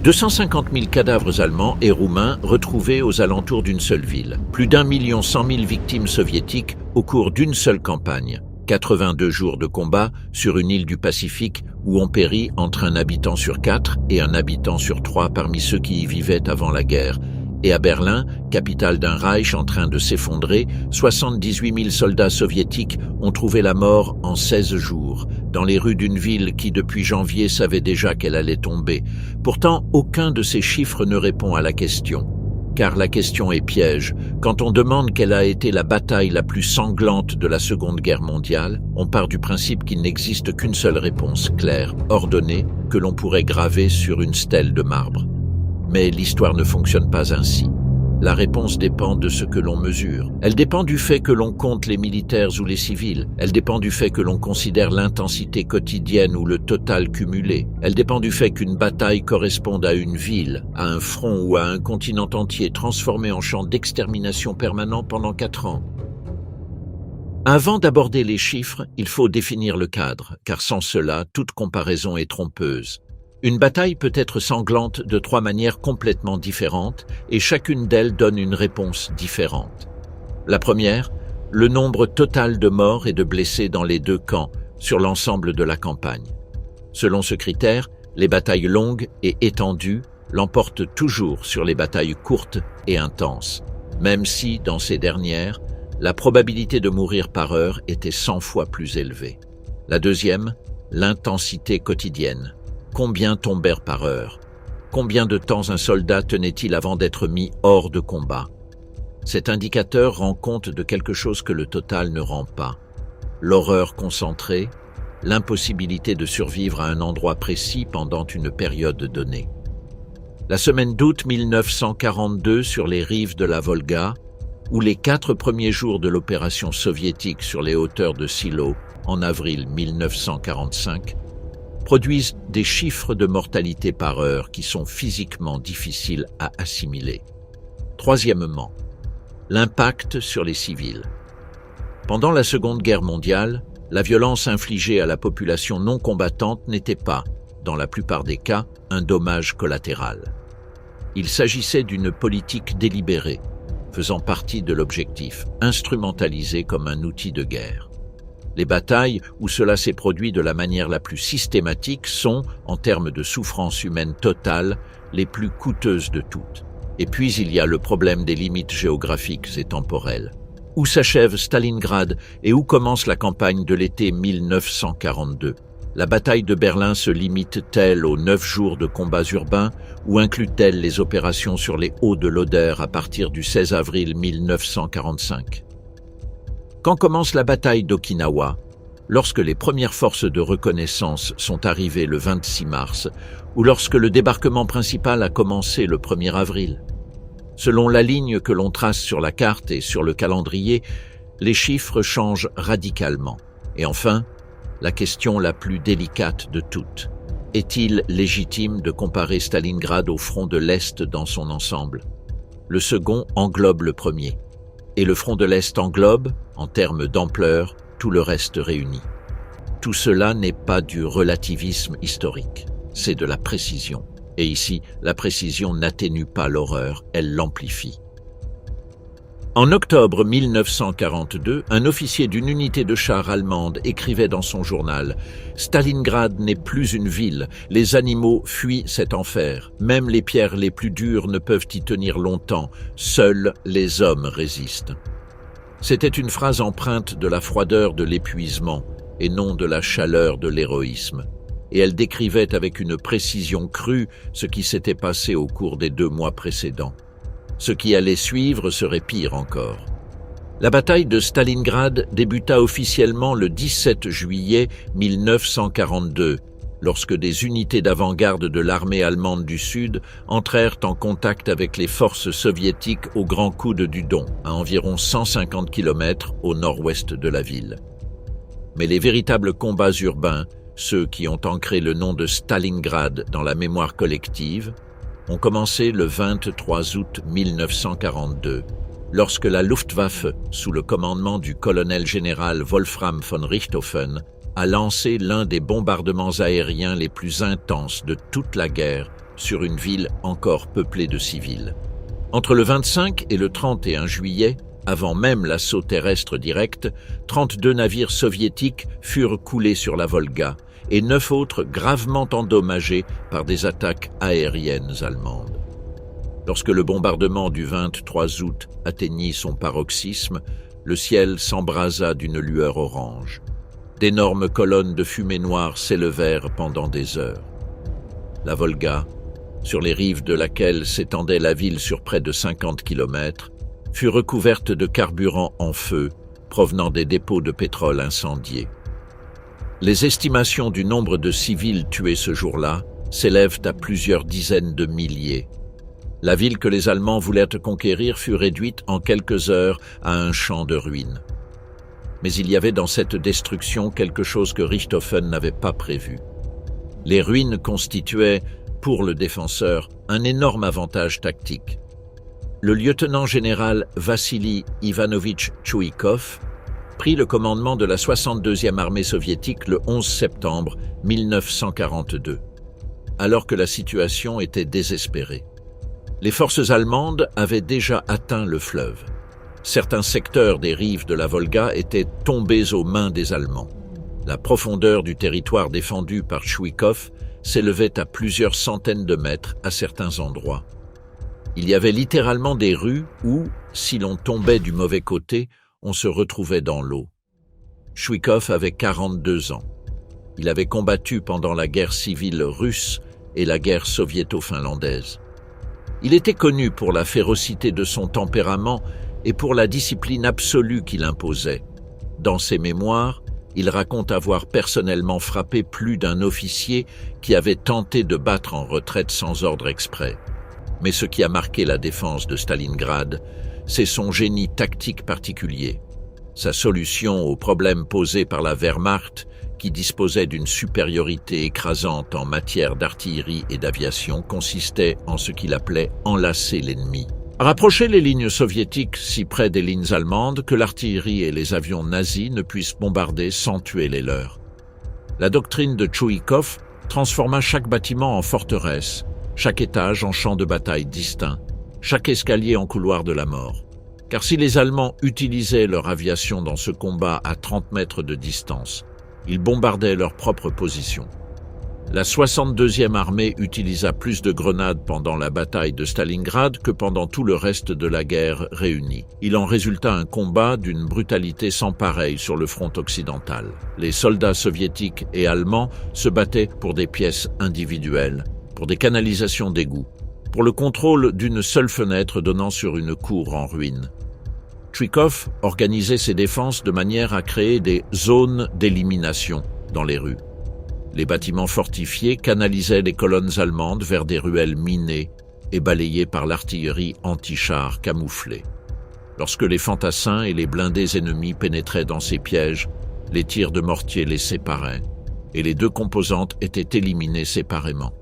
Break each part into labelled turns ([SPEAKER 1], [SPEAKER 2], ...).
[SPEAKER 1] 250 000 cadavres allemands et roumains retrouvés aux alentours d'une seule ville. Plus d'1,1 million victimes soviétiques au cours d'une seule campagne. 82 jours de combat sur une île du Pacifique où ont péri entre un habitant sur 4 et un habitant sur 3 parmi ceux qui y vivaient avant la guerre. Et à Berlin, capitale d'un Reich en train de s'effondrer, 78 000 soldats soviétiques ont trouvé la mort en 16 jours, dans les rues d'une ville qui depuis janvier savait déjà qu'elle allait tomber. Pourtant, aucun de ces chiffres ne répond à la question. Car la question est piège. Quand on demande quelle a été la bataille la plus sanglante de la Seconde Guerre mondiale, on part du principe qu'il n'existe qu'une seule réponse claire, ordonnée, que l'on pourrait graver sur une stèle de marbre. Mais l'histoire ne fonctionne pas ainsi. La réponse dépend de ce que l'on mesure. Elle dépend du fait que l'on compte les militaires ou les civils. Elle dépend du fait que l'on considère l'intensité quotidienne ou le total cumulé. Elle dépend du fait qu'une bataille corresponde à une ville, à un front ou à un continent entier transformé en champ d'extermination permanent pendant 4 ans. Avant d'aborder les chiffres, il faut définir le cadre, car sans cela, toute comparaison est trompeuse. Une bataille peut être sanglante de 3 manières complètement différentes et chacune d'elles donne une réponse différente. La première, le nombre total de morts et de blessés dans les 2 camps sur l'ensemble de la campagne. Selon ce critère, les batailles longues et étendues l'emportent toujours sur les batailles courtes et intenses, même si, dans ces dernières, la probabilité de mourir par heure était 100 fois plus élevée. La deuxième, l'intensité quotidienne. Combien tombèrent par heure? Combien de temps un soldat tenait-il avant d'être mis hors de combat? Cet indicateur rend compte de quelque chose que le total ne rend pas. L'horreur concentrée, l'impossibilité de survivre à un endroit précis pendant une période donnée. La semaine d'août 1942 sur les rives de la Volga, ou les 4 premiers jours de l'opération soviétique sur les hauteurs de Silo en avril 1945, produisent des chiffres de mortalité par heure qui sont physiquement difficiles à assimiler. Troisièmement, l'impact sur les civils. Pendant la Seconde Guerre mondiale, la violence infligée à la population non combattante n'était pas, dans la plupart des cas, un dommage collatéral. Il s'agissait d'une politique délibérée, faisant partie de l'objectif, instrumentalisée comme un outil de guerre. Les batailles où cela s'est produit de la manière la plus systématique sont, en termes de souffrance humaine totale, les plus coûteuses de toutes. Et puis il y a le problème des limites géographiques et temporelles. Où s'achève Stalingrad et où commence la campagne de l'été 1942? La bataille de Berlin se limite-t-elle aux 9 jours de combats urbains ou inclut-elle les opérations sur les hauts de l'Oder à partir du 16 avril 1945? Quand commence la bataille d'Okinawa? Lorsque les premières forces de reconnaissance sont arrivées le 26 mars ou lorsque le débarquement principal a commencé le 1er avril? Selon la ligne que l'on trace sur la carte et sur le calendrier, les chiffres changent radicalement. Et enfin, la question la plus délicate de toutes. Est-il légitime de comparer Stalingrad au front de l'Est dans son ensemble? Le second englobe le premier. Et le front de l'Est englobe, en termes d'ampleur, tout le reste réuni. Tout cela n'est pas du relativisme historique, c'est de la précision. Et ici, la précision n'atténue pas l'horreur, elle l'amplifie. En octobre 1942, un officier d'une unité de chars allemande écrivait dans son journal « Stalingrad n'est plus une ville, les animaux fuient cet enfer, même les pierres les plus dures ne peuvent y tenir longtemps, seuls les hommes résistent ». C'était une phrase empreinte de la froideur de l'épuisement et non de la chaleur de l'héroïsme. Et elle décrivait avec une précision crue ce qui s'était passé au cours des 2 mois précédents. Ce qui allait suivre serait pire encore. La bataille de Stalingrad débuta officiellement le 17 juillet 1942, lorsque des unités d'avant-garde de l'armée allemande du Sud entrèrent en contact avec les forces soviétiques au Grand Coude du Don, à environ 150 km au nord-ouest de la ville. Mais les véritables combats urbains, ceux qui ont ancré le nom de Stalingrad dans la mémoire collective, ont commencé le 23 août 1942, lorsque la Luftwaffe, sous le commandement du colonel-général Wolfram von Richthofen, a lancé l'un des bombardements aériens les plus intenses de toute la guerre sur une ville encore peuplée de civils. Entre le 25 et le 31 juillet, avant même l'assaut terrestre direct, 32 navires soviétiques furent coulés sur la Volga et 9 autres gravement endommagés par des attaques aériennes allemandes. Lorsque le bombardement du 23 août atteignit son paroxysme, le ciel s'embrasa d'une lueur orange. D'énormes colonnes de fumée noire s'élevèrent pendant des heures. La Volga, sur les rives de laquelle s'étendait la ville sur près de 50 km, fut recouverte de carburant en feu provenant des dépôts de pétrole incendiés. Les estimations du nombre de civils tués ce jour-là s'élèvent à plusieurs dizaines de milliers. La ville que les Allemands voulaient conquérir fut réduite en quelques heures à un champ de ruines. Mais il y avait dans cette destruction quelque chose que Richthofen n'avait pas prévu. Les ruines constituaient, pour le défenseur, un énorme avantage tactique. Le lieutenant-général Vassili Ivanovitch Tchouikov prit le commandement de la 62e armée soviétique le 11 septembre 1942, alors que la situation était désespérée. Les forces allemandes avaient déjà atteint le fleuve. Certains secteurs des rives de la Volga étaient tombés aux mains des Allemands. La profondeur du territoire défendu par Tchouikov s'élevait à plusieurs centaines de mètres à certains endroits. Il y avait littéralement des rues où, si l'on tombait du mauvais côté, on se retrouvait dans l'eau. Tchouikov avait 42 ans. Il avait combattu pendant la guerre civile russe et la guerre soviéto-finlandaise. Il était connu pour la férocité de son tempérament et pour la discipline absolue qu'il imposait. Dans ses mémoires, il raconte avoir personnellement frappé plus d'un officier qui avait tenté de battre en retraite sans ordre exprès. Mais ce qui a marqué la défense de Stalingrad, c'est son génie tactique particulier. Sa solution aux problèmes posés par la Wehrmacht, qui disposait d'une supériorité écrasante en matière d'artillerie et d'aviation, consistait en ce qu'il appelait « enlacer l'ennemi ». Rapprocher les lignes soviétiques si près des lignes allemandes que l'artillerie et les avions nazis ne puissent bombarder sans tuer les leurs. La doctrine de Tchouikov transforma chaque bâtiment en forteresse, chaque étage en champ de bataille distinct, chaque escalier en couloir de la mort. Car si les Allemands utilisaient leur aviation dans ce combat à 30 mètres de distance, ils bombardaient leur propre position. La 62e armée utilisa plus de grenades pendant la bataille de Stalingrad que pendant tout le reste de la guerre réunie. Il en résulta un combat d'une brutalité sans pareille sur le front occidental. Les soldats soviétiques et allemands se battaient pour des pièces individuelles, pour des canalisations d'égouts, pour le contrôle d'une seule fenêtre donnant sur une cour en ruine. Tchouikov organisait ses défenses de manière à créer des zones d'élimination dans les rues. Les bâtiments fortifiés canalisaient les colonnes allemandes vers des ruelles minées et balayées par l'artillerie anti-chars camouflée. Lorsque les fantassins et les blindés ennemis pénétraient dans ces pièges, les tirs de mortier les séparaient et les deux composantes étaient éliminées séparément.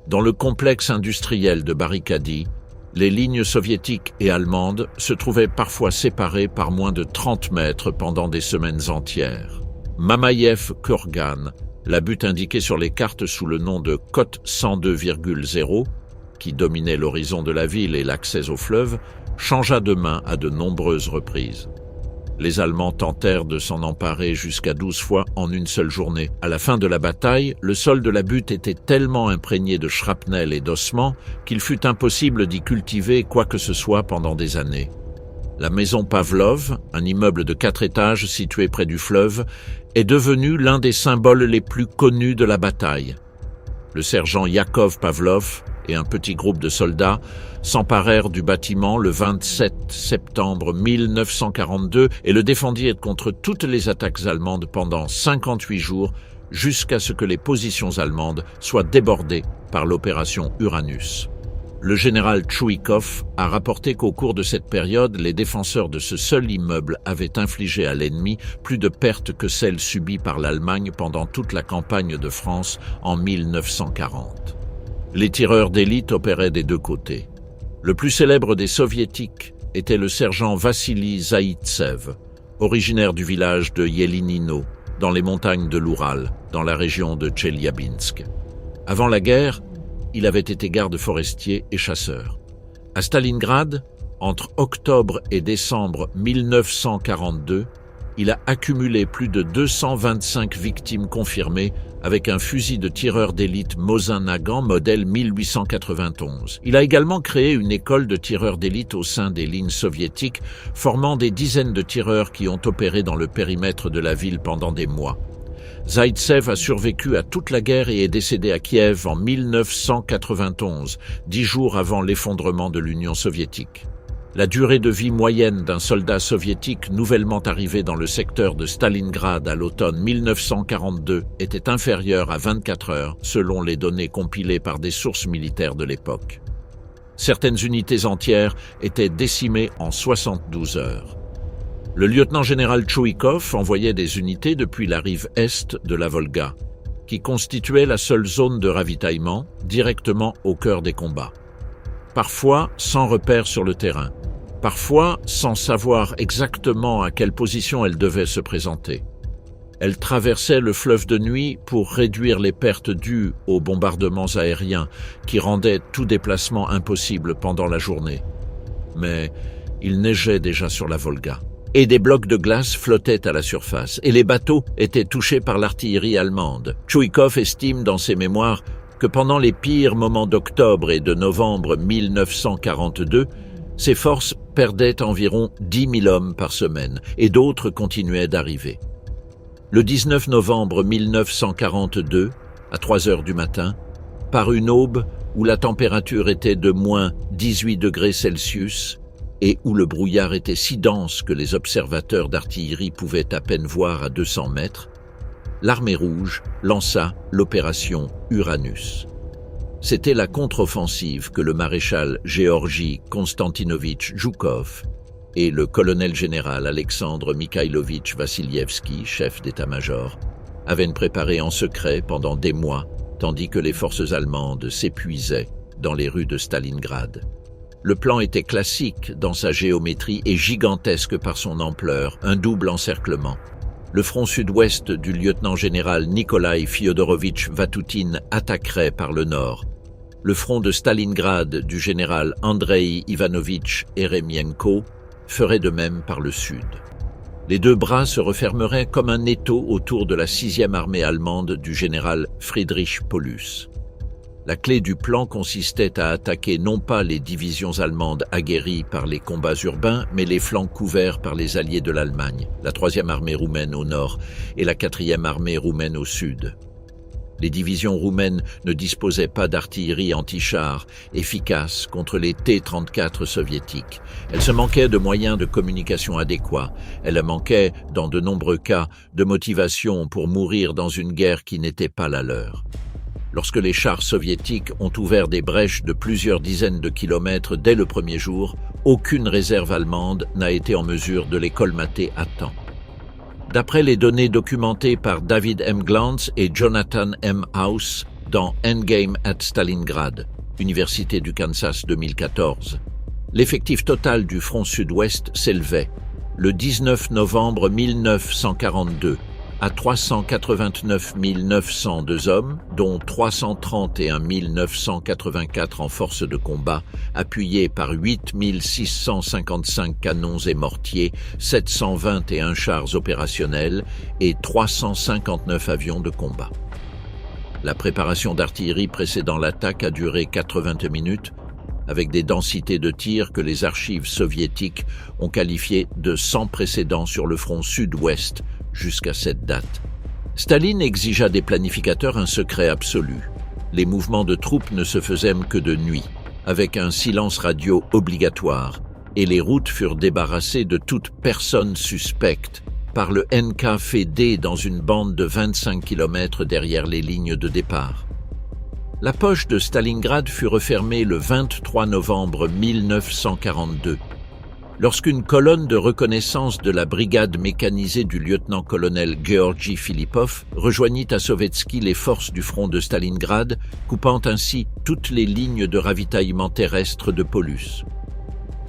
[SPEAKER 1] Dans le complexe industriel de Barikadi, les lignes soviétiques et allemandes se trouvaient parfois séparées par moins de 30 mètres pendant des semaines entières. Mamaïev-Kurgan, la butte indiquée sur les cartes sous le nom de Côte 102,0, qui dominait l'horizon de la ville et l'accès au fleuve, changea de main à de nombreuses reprises. Les Allemands tentèrent de s'en emparer jusqu'à 12 fois en une seule journée. À la fin de la bataille, le sol de la butte était tellement imprégné de shrapnel et d'ossements qu'il fut impossible d'y cultiver quoi que ce soit pendant des années. La maison Pavlov, un immeuble de 4 étages situé près du fleuve, est devenu l'un des symboles les plus connus de la bataille. Le sergent Yakov Pavlov et un petit groupe de soldats s'emparèrent du bâtiment le 27 septembre 1942 et le défendirent contre toutes les attaques allemandes pendant 58 jours jusqu'à ce que les positions allemandes soient débordées par l'opération Uranus. Le général Tchouikov a rapporté qu'au cours de cette période, les défenseurs de ce seul immeuble avaient infligé à l'ennemi plus de pertes que celles subies par l'Allemagne pendant toute la campagne de France en 1940. Les tireurs d'élite opéraient des deux côtés. Le plus célèbre des soviétiques était le sergent Vassili Zaïtsev, originaire du village de Yelinino, dans les montagnes de l'Oural, dans la région de Tcheliabinsk. Avant la guerre, il avait été garde forestier et chasseur. À Stalingrad, entre octobre et décembre 1942, il a accumulé plus de 225 victimes confirmées avec un fusil de tireur d'élite Mosin Nagant modèle 1891. Il a également créé une école de tireurs d'élite au sein des lignes soviétiques, formant des dizaines de tireurs qui ont opéré dans le périmètre de la ville pendant des mois. Zaïtsev a survécu à toute la guerre et est décédé à Kiev en 1991, 10 jours avant l'effondrement de l'Union soviétique. La durée de vie moyenne d'un soldat soviétique nouvellement arrivé dans le secteur de Stalingrad à l'automne 1942 était inférieure à 24 heures, selon les données compilées par des sources militaires de l'époque. Certaines unités entières étaient décimées en 72 heures. Le lieutenant-général Tchouikov envoyait des unités depuis la rive est de la Volga, qui constituait la seule zone de ravitaillement directement au cœur des combats. Parfois sans repère sur le terrain, parfois sans savoir exactement à quelle position elle devait se présenter. Elle traversait le fleuve de nuit pour réduire les pertes dues aux bombardements aériens qui rendaient tout déplacement impossible pendant la journée. Mais il neigeait déjà sur la Volga, et des blocs de glace flottaient à la surface, et les bateaux étaient touchés par l'artillerie allemande. Tchouikov estime dans ses mémoires que pendant les pires moments d'octobre et de novembre 1942, ces forces perdaient environ 10 000 hommes par semaine et d'autres continuaient d'arriver. Le 19 novembre 1942, à 3 heures du matin, par une aube où la température était de moins 18 degrés Celsius et où le brouillard était si dense que les observateurs d'artillerie pouvaient à peine voir à 200 mètres, l'Armée rouge lança l'opération Uranus. C'était la contre-offensive que le maréchal Georgi Konstantinovitch Zhukov et le colonel-général Alexandre Mikhailovitch Vassilievski, chef d'état-major, avaient préparée en secret pendant des mois, tandis que les forces allemandes s'épuisaient dans les rues de Stalingrad. Le plan était classique dans sa géométrie et gigantesque par son ampleur, un double encerclement. Le front sud-ouest du lieutenant-général Nikolai Fyodorovitch Vatutin attaquerait par le nord. Le front de Stalingrad du général Andrei Ivanovitch Eremienko ferait de même par le sud. Les deux bras se refermeraient comme un étau autour de la 6e armée allemande du général Friedrich Paulus. La clé du plan consistait à attaquer non pas les divisions allemandes aguerries par les combats urbains, mais les flancs couverts par les alliés de l'Allemagne, la 3e armée roumaine au nord et la 4e armée roumaine au sud. Les divisions roumaines ne disposaient pas d'artillerie anti-chars efficace contre les T-34 soviétiques. Elles se manquaient de moyens de communication adéquats. Elles manquaient, dans de nombreux cas, de motivation pour mourir dans une guerre qui n'était pas la leur. Lorsque les chars soviétiques ont ouvert des brèches de plusieurs dizaines de kilomètres dès le premier jour, aucune réserve allemande n'a été en mesure de les colmater à temps. D'après les données documentées par David M. Glantz et Jonathan M. House dans Endgame at Stalingrad, Université du Kansas 2014, l'effectif total du front sud-ouest s'élevait, le 19 novembre 1942, à 389 902 hommes, dont 331 984 en force de combat, appuyés par 8 655 canons et mortiers, 721 chars opérationnels et 359 avions de combat. La préparation d'artillerie précédant l'attaque a duré 80 minutes, avec des densités de tir que les archives soviétiques ont qualifiées de sans précédent sur le front sud-ouest jusqu'à cette date. Staline exigea des planificateurs un secret absolu. Les mouvements de troupes ne se faisaient que de nuit, avec un silence radio obligatoire, et les routes furent débarrassées de toute personne suspecte par le NKVD dans une bande de 25 km derrière les lignes de départ. La poche de Stalingrad fut refermée le 23 novembre 1942, lorsqu'une colonne de reconnaissance de la brigade mécanisée du lieutenant-colonel Georgi Filipov rejoignit à Sovetski les forces du front de Stalingrad, coupant ainsi toutes les lignes de ravitaillement terrestre de Paulus.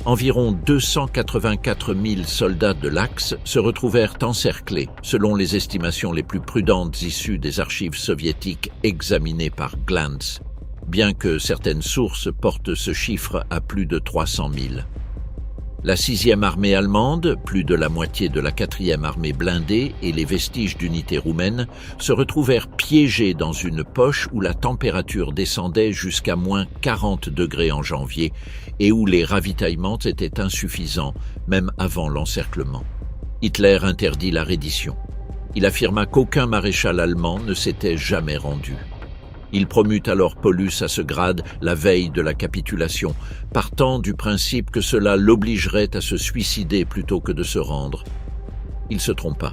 [SPEAKER 1] Environ 284 000 soldats de l'Axe se retrouvèrent encerclés, selon les estimations les plus prudentes issues des archives soviétiques examinées par Glantz. bien que certaines sources portent ce chiffre à plus de 300 000. La 6e armée allemande, plus de la moitié de la 4e armée blindée et les vestiges d'unités roumaines se retrouvèrent piégés dans une poche où la température descendait jusqu'à moins 40 degrés en janvier et où les ravitaillements étaient insuffisants, même avant l'encerclement. Hitler interdit la reddition. Il affirma qu'aucun maréchal allemand ne s'était jamais rendu. Il promut alors Paulus à ce grade la veille de la capitulation, partant du principe que cela l'obligerait à se suicider plutôt que de se rendre. Il se trompa.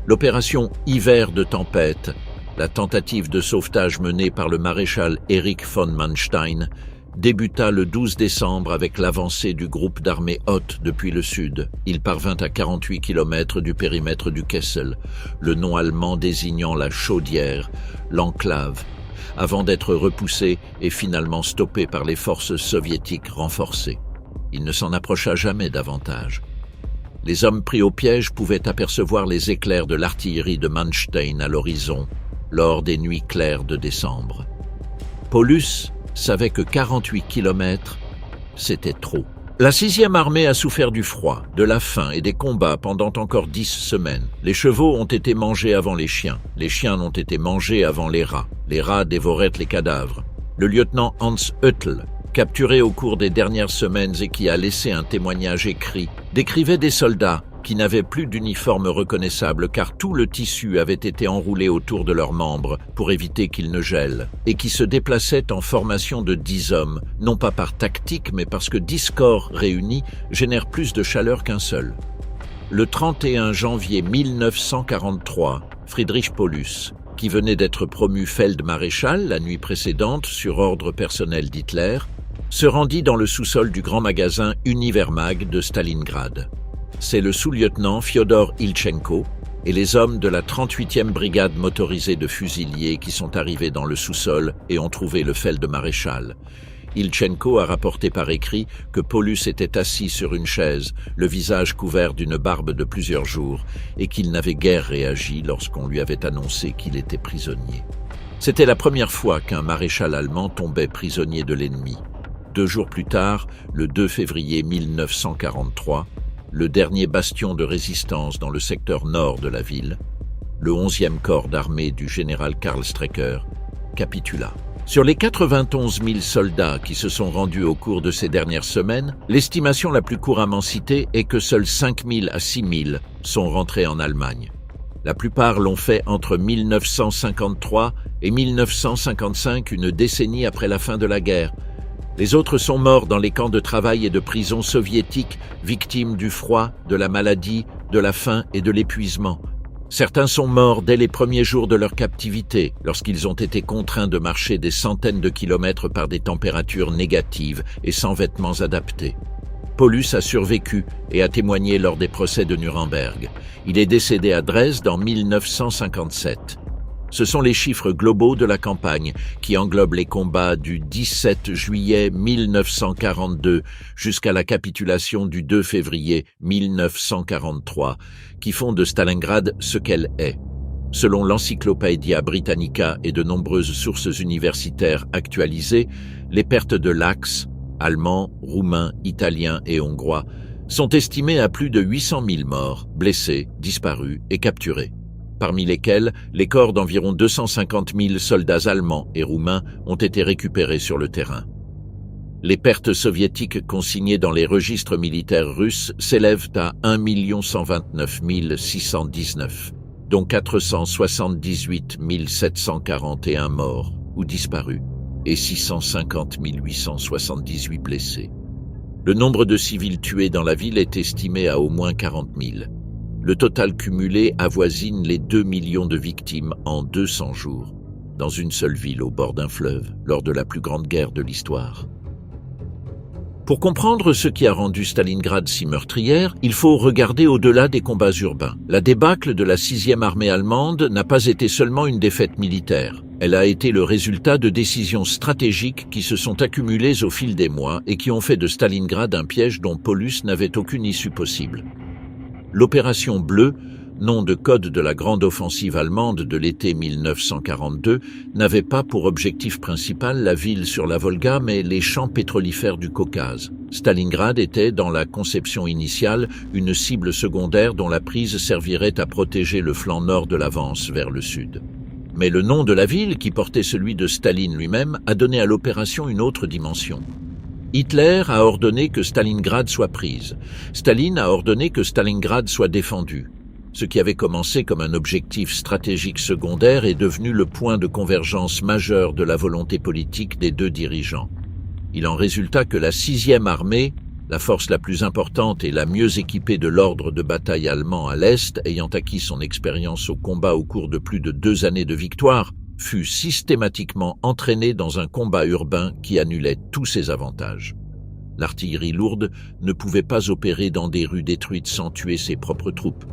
[SPEAKER 1] L'opération Hiver de tempête, la tentative de sauvetage menée par le maréchal Erich von Manstein, débuta le 12 décembre avec l'avancée du groupe d'armées hautes depuis le sud. Il parvint à 48 km du périmètre du Kessel, le nom allemand désignant la chaudière, l'enclave, avant d'être repoussé et finalement stoppé par les forces soviétiques renforcées. Il ne s'en approcha jamais davantage. Les hommes pris au piège pouvaient apercevoir les éclairs de l'artillerie de Manstein à l'horizon lors des nuits claires de décembre. Paulus savait que 48 km, c'était trop. La 6e armée a souffert du froid, de la faim et des combats pendant encore 10 semaines. Les chevaux ont été mangés avant les chiens ont été mangés avant les rats dévoraient les cadavres. Le lieutenant Hans Oettl, capturé au cours des dernières semaines et qui a laissé un témoignage écrit, décrivait des soldats qui n'avaient plus d'uniforme reconnaissable car tout le tissu avait été enroulé autour de leurs membres pour éviter qu'ils ne gèlent, et qui se déplaçaient en formation de 10 hommes, non pas par tactique mais parce que 10 corps réunis génèrent plus de chaleur qu'un seul. Le 31 janvier 1943, Friedrich Paulus, qui venait d'être promu Feldmaréchal la nuit précédente sur ordre personnel d'Hitler, se rendit dans le sous-sol du grand magasin Univermag de Stalingrad. C'est le sous-lieutenant Fyodor Ilchenko et les hommes de la 38e brigade motorisée de fusiliers qui sont arrivés dans le sous-sol et ont trouvé le Feldmaréchal. Ilchenko a rapporté par écrit que Paulus était assis sur une chaise, le visage couvert d'une barbe de plusieurs jours, et qu'il n'avait guère réagi lorsqu'on lui avait annoncé qu'il était prisonnier. C'était la première fois qu'un maréchal allemand tombait prisonnier de l'ennemi. 2 jours plus tard, le 2 février 1943, le dernier bastion de résistance dans le secteur nord de la ville, le 11e corps d'armée du général Karl Strecker, capitula. Sur les 91 000 soldats qui se sont rendus au cours de ces dernières semaines, l'estimation la plus couramment citée est que seuls 5 000 à 6 000 sont rentrés en Allemagne. La plupart l'ont fait entre 1953 et 1955, une décennie après la fin de la guerre. Les autres sont morts dans les camps de travail et de prison soviétiques, victimes du froid, de la maladie, de la faim et de l'épuisement. Certains sont morts dès les premiers jours de leur captivité, lorsqu'ils ont été contraints de marcher des centaines de kilomètres par des températures négatives et sans vêtements adaptés. Paulus a survécu et a témoigné lors des procès de Nuremberg. Il est décédé à Dresde en 1957. Ce sont les chiffres globaux de la campagne qui englobent les combats du 17 juillet 1942 jusqu'à la capitulation du 2 février 1943, qui font de Stalingrad ce qu'elle est. Selon l'Encyclopædia Britannica et de nombreuses sources universitaires actualisées, les pertes de l'Axe, allemands, roumains, italiens et hongrois, sont estimées à plus de 800 000 morts, blessés, disparus et capturés, parmi lesquels les corps d'environ 250 000 soldats allemands et roumains ont été récupérés sur le terrain. Les pertes soviétiques consignées dans les registres militaires russes s'élèvent à 1 129 619, dont 478 741 morts ou disparus et 650 878 blessés. Le nombre de civils tués dans la ville est estimé à au moins 40 000. Le total cumulé avoisine les 2 millions de victimes en 200 jours, dans une seule ville au bord d'un fleuve, lors de la plus grande guerre de l'histoire. Pour comprendre ce qui a rendu Stalingrad si meurtrière, il faut regarder au-delà des combats urbains. La débâcle de la 6e armée allemande n'a pas été seulement une défaite militaire. Elle a été le résultat de décisions stratégiques qui se sont accumulées au fil des mois et qui ont fait de Stalingrad un piège dont Paulus n'avait aucune issue possible. L'opération Bleue nom de code de la grande offensive allemande de l'été 1942, n'avait pas pour objectif principal la ville sur la Volga, mais les champs pétrolifères du Caucase. Stalingrad était, dans la conception initiale, une cible secondaire dont la prise servirait à protéger le flanc nord de l'avance vers le sud. Mais le nom de la ville, qui portait celui de Staline lui-même, a donné à l'opération une autre dimension. Hitler a ordonné que Stalingrad soit prise. Staline a ordonné que Stalingrad soit défendue. Ce qui avait commencé comme un objectif stratégique secondaire est devenu le point de convergence majeur de la volonté politique des deux dirigeants. Il en résulta que la 6e armée, la force la plus importante et la mieux équipée de l'ordre de bataille allemand à l'Est, ayant acquis son expérience au combat au cours de plus de 2 années de victoire, fut systématiquement entraînée dans un combat urbain qui annulait tous ses avantages. L'artillerie lourde ne pouvait pas opérer dans des rues détruites sans tuer ses propres troupes.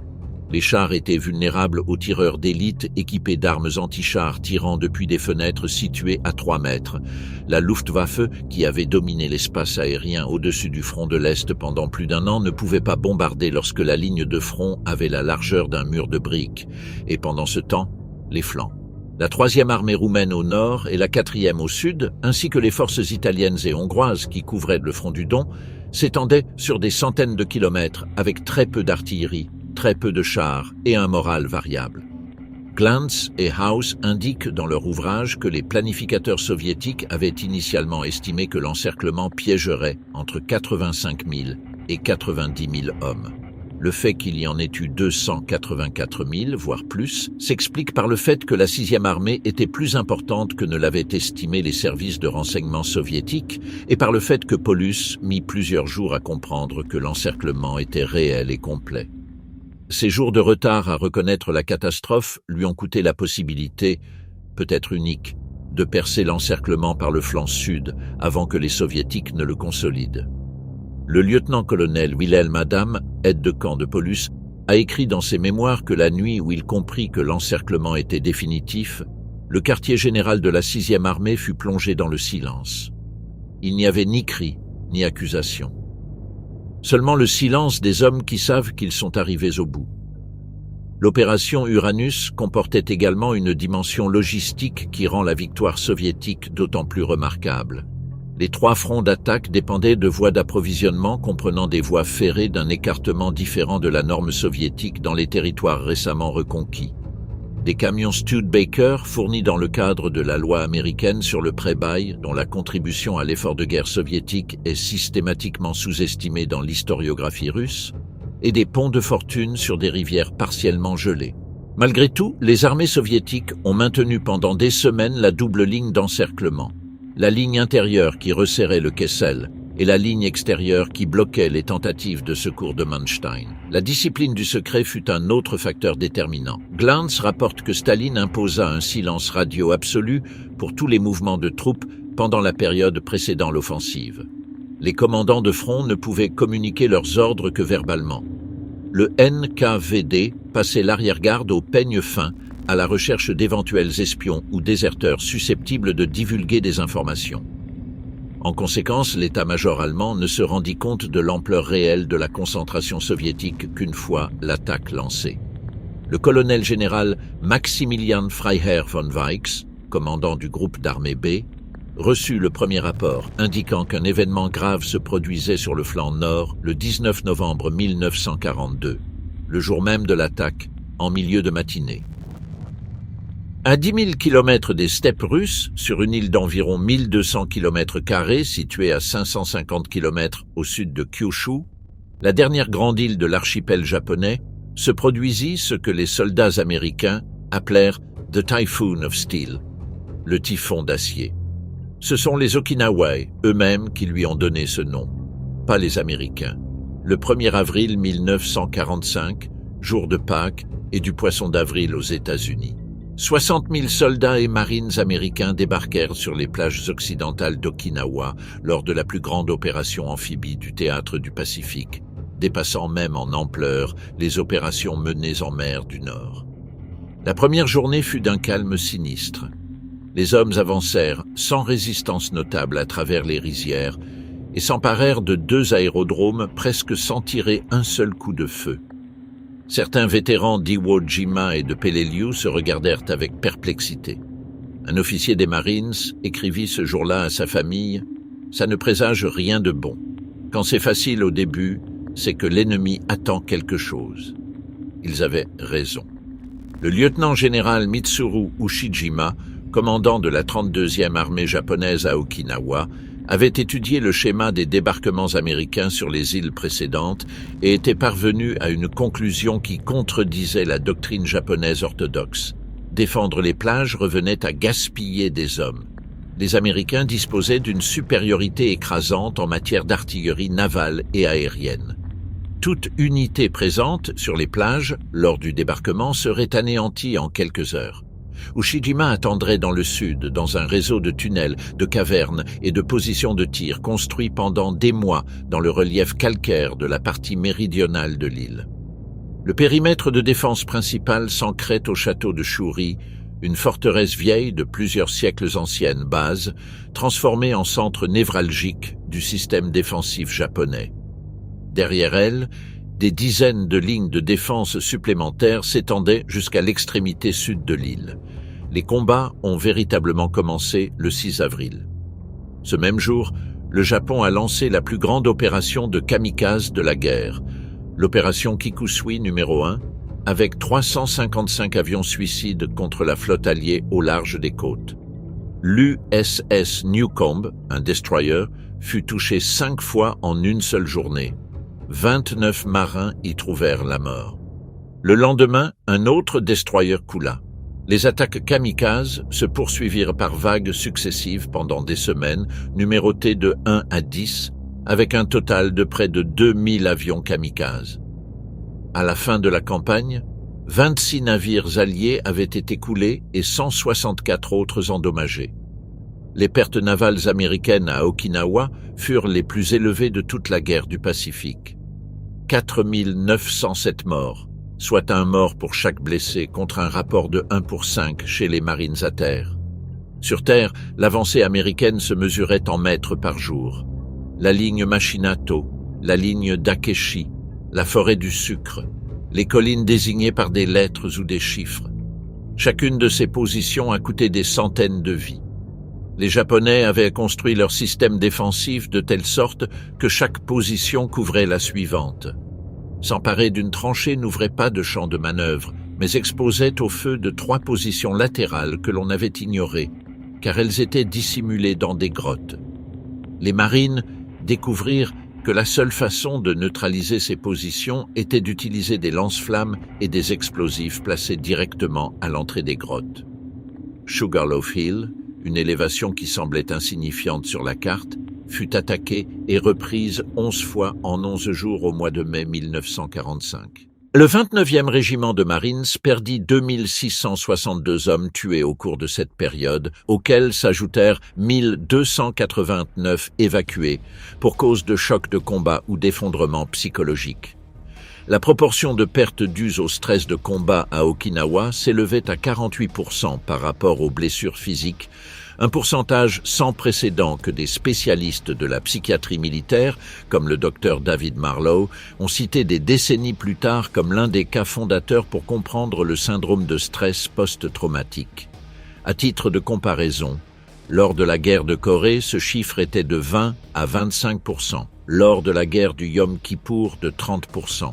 [SPEAKER 1] Les chars étaient vulnérables aux tireurs d'élite équipés d'armes anti-chars tirant depuis des fenêtres situées à 3 mètres. La Luftwaffe, qui avait dominé l'espace aérien au-dessus du front de l'Est pendant plus d'1 an, ne pouvait pas bombarder lorsque la ligne de front avait la largeur d'un mur de briques. Et pendant ce temps, les flancs. La 3e armée roumaine au nord et la 4e au sud, ainsi que les forces italiennes et hongroises qui couvraient le front du Don, s'étendaient sur des centaines de kilomètres avec très peu d'artillerie, très peu de chars et un moral variable. Glantz et Haus indiquent dans leur ouvrage que les planificateurs soviétiques avaient initialement estimé que l'encerclement piégerait entre 85 000 et 90 000 hommes. Le fait qu'il y en ait eu 284 000, voire plus, s'explique par le fait que la 6e armée était plus importante que ne l'avaient estimé les services de renseignement soviétiques et par le fait que Paulus mit plusieurs jours à comprendre que l'encerclement était réel et complet. Ces jours de retard à reconnaître la catastrophe lui ont coûté la possibilité, peut-être unique, de percer l'encerclement par le flanc sud avant que les soviétiques ne le consolident. Le lieutenant-colonel Wilhelm Adam, aide-de-camp de Paulus, a écrit dans ses mémoires que la nuit où il comprit que l'encerclement était définitif, le quartier général de la 6e armée fut plongé dans le silence. Il n'y avait ni cri, ni accusation. Seulement le silence des hommes qui savent qu'ils sont arrivés au bout. L'opération Uranus comportait également une dimension logistique qui rend la victoire soviétique d'autant plus remarquable. Les 3 fronts d'attaque dépendaient de voies d'approvisionnement comprenant des voies ferrées d'un écartement différent de la norme soviétique dans les territoires récemment reconquis. Des camions Studebaker fournis dans le cadre de la loi américaine sur le pré-bail, dont la contribution à l'effort de guerre soviétique est systématiquement sous-estimée dans l'historiographie russe, et des ponts de fortune sur des rivières partiellement gelées. Malgré tout, les armées soviétiques ont maintenu pendant des semaines la double ligne d'encerclement. La ligne intérieure qui resserrait le Kessel et la ligne extérieure qui bloquait les tentatives de secours de Manstein. La discipline du secret fut un autre facteur déterminant. Glantz rapporte que Staline imposa un silence radio absolu pour tous les mouvements de troupes pendant la période précédant l'offensive. Les commandants de front ne pouvaient communiquer leurs ordres que verbalement. Le NKVD passait l'arrière-garde au peigne fin à la recherche d'éventuels espions ou déserteurs susceptibles de divulguer des informations. En conséquence, l'état-major allemand ne se rendit compte de l'ampleur réelle de la concentration soviétique qu'une fois l'attaque lancée. Le colonel général Maximilian Freiherr von Weichs, commandant du groupe d'armée B, reçut le premier rapport indiquant qu'un événement grave se produisait sur le flanc nord le 19 novembre 1942, le jour même de l'attaque, en milieu de matinée. À 10 000 km des steppes russes, sur une île d'environ 1200 km² située à 550 km au sud de Kyushu, la dernière grande île de l'archipel japonais, se produisit ce que les soldats américains appelèrent « The Typhoon of Steel », le typhon d'acier. Ce sont les Okinawa eux-mêmes qui lui ont donné ce nom, pas les Américains. Le 1er avril 1945, jour de Pâques et du poisson d'avril aux États-Unis. 60 000 soldats et marines américains débarquèrent sur les plages occidentales d'Okinawa lors de la plus grande opération amphibie du théâtre du Pacifique, dépassant même en ampleur les opérations menées en mer du Nord. La première journée fut d'un calme sinistre. Les hommes avancèrent sans résistance notable à travers les rizières et s'emparèrent de 2 aérodromes presque sans tirer un seul coup de feu. Certains vétérans d'Iwo Jima et de Peleliu se regardèrent avec perplexité. Un officier des Marines écrivit ce jour-là à sa famille « Ça ne présage rien de bon. Quand c'est facile au début, c'est que l'ennemi attend quelque chose. » Ils avaient raison. Le lieutenant-général Mitsuru Ushijima, commandant de la 32e armée japonaise à Okinawa, avait étudié le schéma des débarquements américains sur les îles précédentes et était parvenu à une conclusion qui contredisait la doctrine japonaise orthodoxe. Défendre les plages revenait à gaspiller des hommes. Les Américains disposaient d'une supériorité écrasante en matière d'artillerie navale et aérienne. Toute unité présente sur les plages lors du débarquement serait anéantie en quelques heures. Ushijima attendrait dans le sud, dans un réseau de tunnels, de cavernes et de positions de tir construits pendant des mois dans le relief calcaire de la partie méridionale de l'île. Le périmètre de défense principal s'ancrait au château de Shuri, une forteresse vieille de plusieurs siècles ancienne base, transformée en centre névralgique du système défensif japonais. Derrière elle, des dizaines de lignes de défense supplémentaires s'étendaient jusqu'à l'extrémité sud de l'île. Les combats ont véritablement commencé le 6 avril. Ce même jour, le Japon a lancé la plus grande opération de kamikaze de la guerre, l'opération Kikusui numéro 1, avec 355 avions suicides contre la flotte alliée au large des côtes. L'USS Newcombe, un destroyer, fut touché 5 fois en une seule journée. 29 marins y trouvèrent la mort. Le lendemain, un autre destroyer coula. Les attaques kamikazes se poursuivirent par vagues successives pendant des semaines, numérotées de 1 à 10, avec un total de près de 2000 avions kamikazes. À la fin de la campagne, 26 navires alliés avaient été coulés et 164 autres endommagés. Les pertes navales américaines à Okinawa furent les plus élevées de toute la guerre du Pacifique. 4907 morts, soit un mort pour chaque blessé contre un rapport de 1 pour 5 chez les Marines à terre. Sur terre, l'avancée américaine se mesurait en mètres par jour. La ligne Machinato, la ligne d'Akechi, la forêt du sucre, les collines désignées par des lettres ou des chiffres. Chacune de ces positions a coûté des centaines de vies. Les Japonais avaient construit leur système défensif de telle sorte que chaque position couvrait la suivante. S'emparer d'une tranchée n'ouvrait pas de champ de manœuvre, mais exposait au feu de 3 positions latérales que l'on avait ignorées, car elles étaient dissimulées dans des grottes. Les marines découvrirent que la seule façon de neutraliser ces positions était d'utiliser des lance-flammes et des explosifs placés directement à l'entrée des grottes. Sugarloaf Hill, une élévation qui semblait insignifiante sur la carte, fut attaquée et reprise 11 fois en 11 jours au mois de mai 1945. Le 29e régiment de Marines perdit 2662 hommes tués au cours de cette période, auxquels s'ajoutèrent 1289 évacués pour cause de chocs de combat ou d'effondrement psychologique. La proportion de pertes dues au stress de combat à Okinawa s'élevait à 48% par rapport aux blessures physiques, un pourcentage sans précédent que des spécialistes de la psychiatrie militaire, comme le docteur David Marlowe, ont cité des décennies plus tard comme l'un des cas fondateurs pour comprendre le syndrome de stress post-traumatique. À titre de comparaison, lors de la guerre de Corée, ce chiffre était de 20 à 25%, lors de la guerre du Yom Kippour de 30%.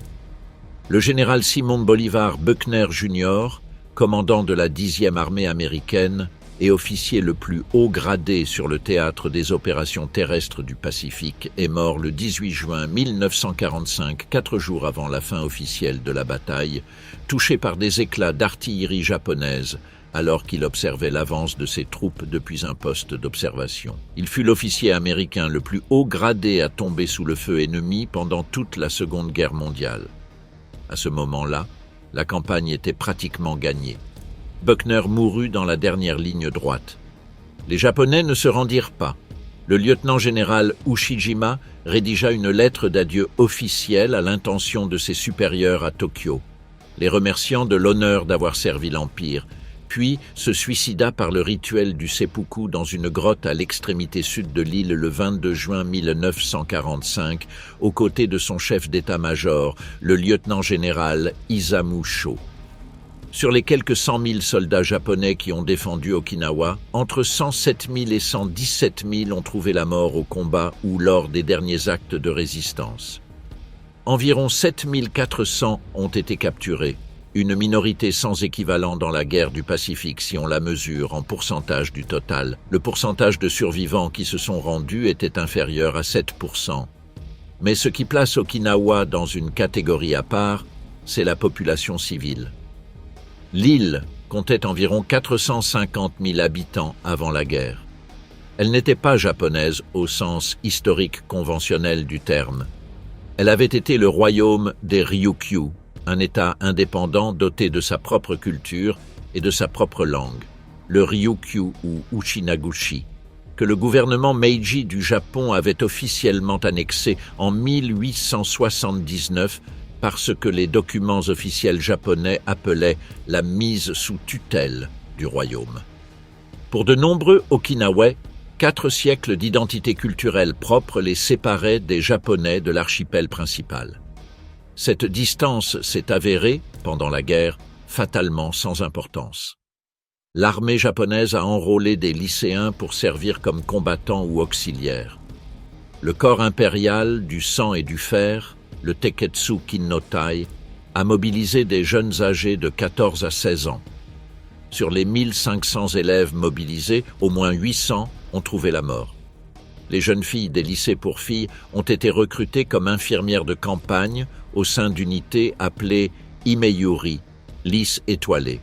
[SPEAKER 1] Le général Simon Bolivar Buckner Jr., commandant de la 10e armée américaine et officier le plus haut gradé sur le théâtre des opérations terrestres du Pacifique, est mort le 18 juin 1945, 4 jours avant la fin officielle de la bataille, touché par des éclats d'artillerie japonaise, alors qu'il observait l'avance de ses troupes depuis un poste d'observation. Il fut l'officier américain le plus haut gradé à tomber sous le feu ennemi pendant toute la Seconde Guerre mondiale. À ce moment-là, la campagne était pratiquement gagnée. Buckner mourut dans la dernière ligne droite. Les Japonais ne se rendirent pas. Le lieutenant-général Ushijima rédigea une lettre d'adieu officielle à l'intention de ses supérieurs à Tokyo, les remerciant de l'honneur d'avoir servi l'Empire, puis se suicida par le rituel du seppuku dans une grotte à l'extrémité sud de l'île le 22 juin 1945, aux côtés de son chef d'état-major, le lieutenant-général Isamu Sho. Sur les quelques 100 000 soldats japonais qui ont défendu Okinawa, entre 107 000 et 117 000 ont trouvé la mort au combat ou lors des derniers actes de résistance. Environ 7 400 ont été capturés, une minorité sans équivalent dans la guerre du Pacifique si on la mesure en pourcentage du total. Le pourcentage de survivants qui se sont rendus était inférieur à 7%. Mais ce qui place Okinawa dans une catégorie à part, c'est la population civile. L'île comptait environ 450 000 habitants avant la guerre. Elle n'était pas japonaise au sens historique conventionnel du terme. Elle avait été le royaume des Ryukyu, un État indépendant doté de sa propre culture et de sa propre langue, le Ryukyu ou Uchinaguchi, que le gouvernement Meiji du Japon avait officiellement annexé en 1879 par ce que les documents officiels japonais appelaient la mise sous tutelle du royaume. Pour de nombreux Okinawais, 4 siècles d'identité culturelle propre les séparaient des Japonais de l'archipel principal. Cette distance s'est avérée, pendant la guerre, fatalement sans importance. L'armée japonaise a enrôlé des lycéens pour servir comme combattants ou auxiliaires. Le corps impérial du sang et du fer, le Teketsu Kinnotai, a mobilisé des jeunes âgés de 14 à 16 ans. Sur les 1500 élèves mobilisés, au moins 800 ont trouvé la mort. Les jeunes filles des lycées pour filles ont été recrutées comme infirmières de campagne au sein d'unités appelées Imeyuri, lys étoilées.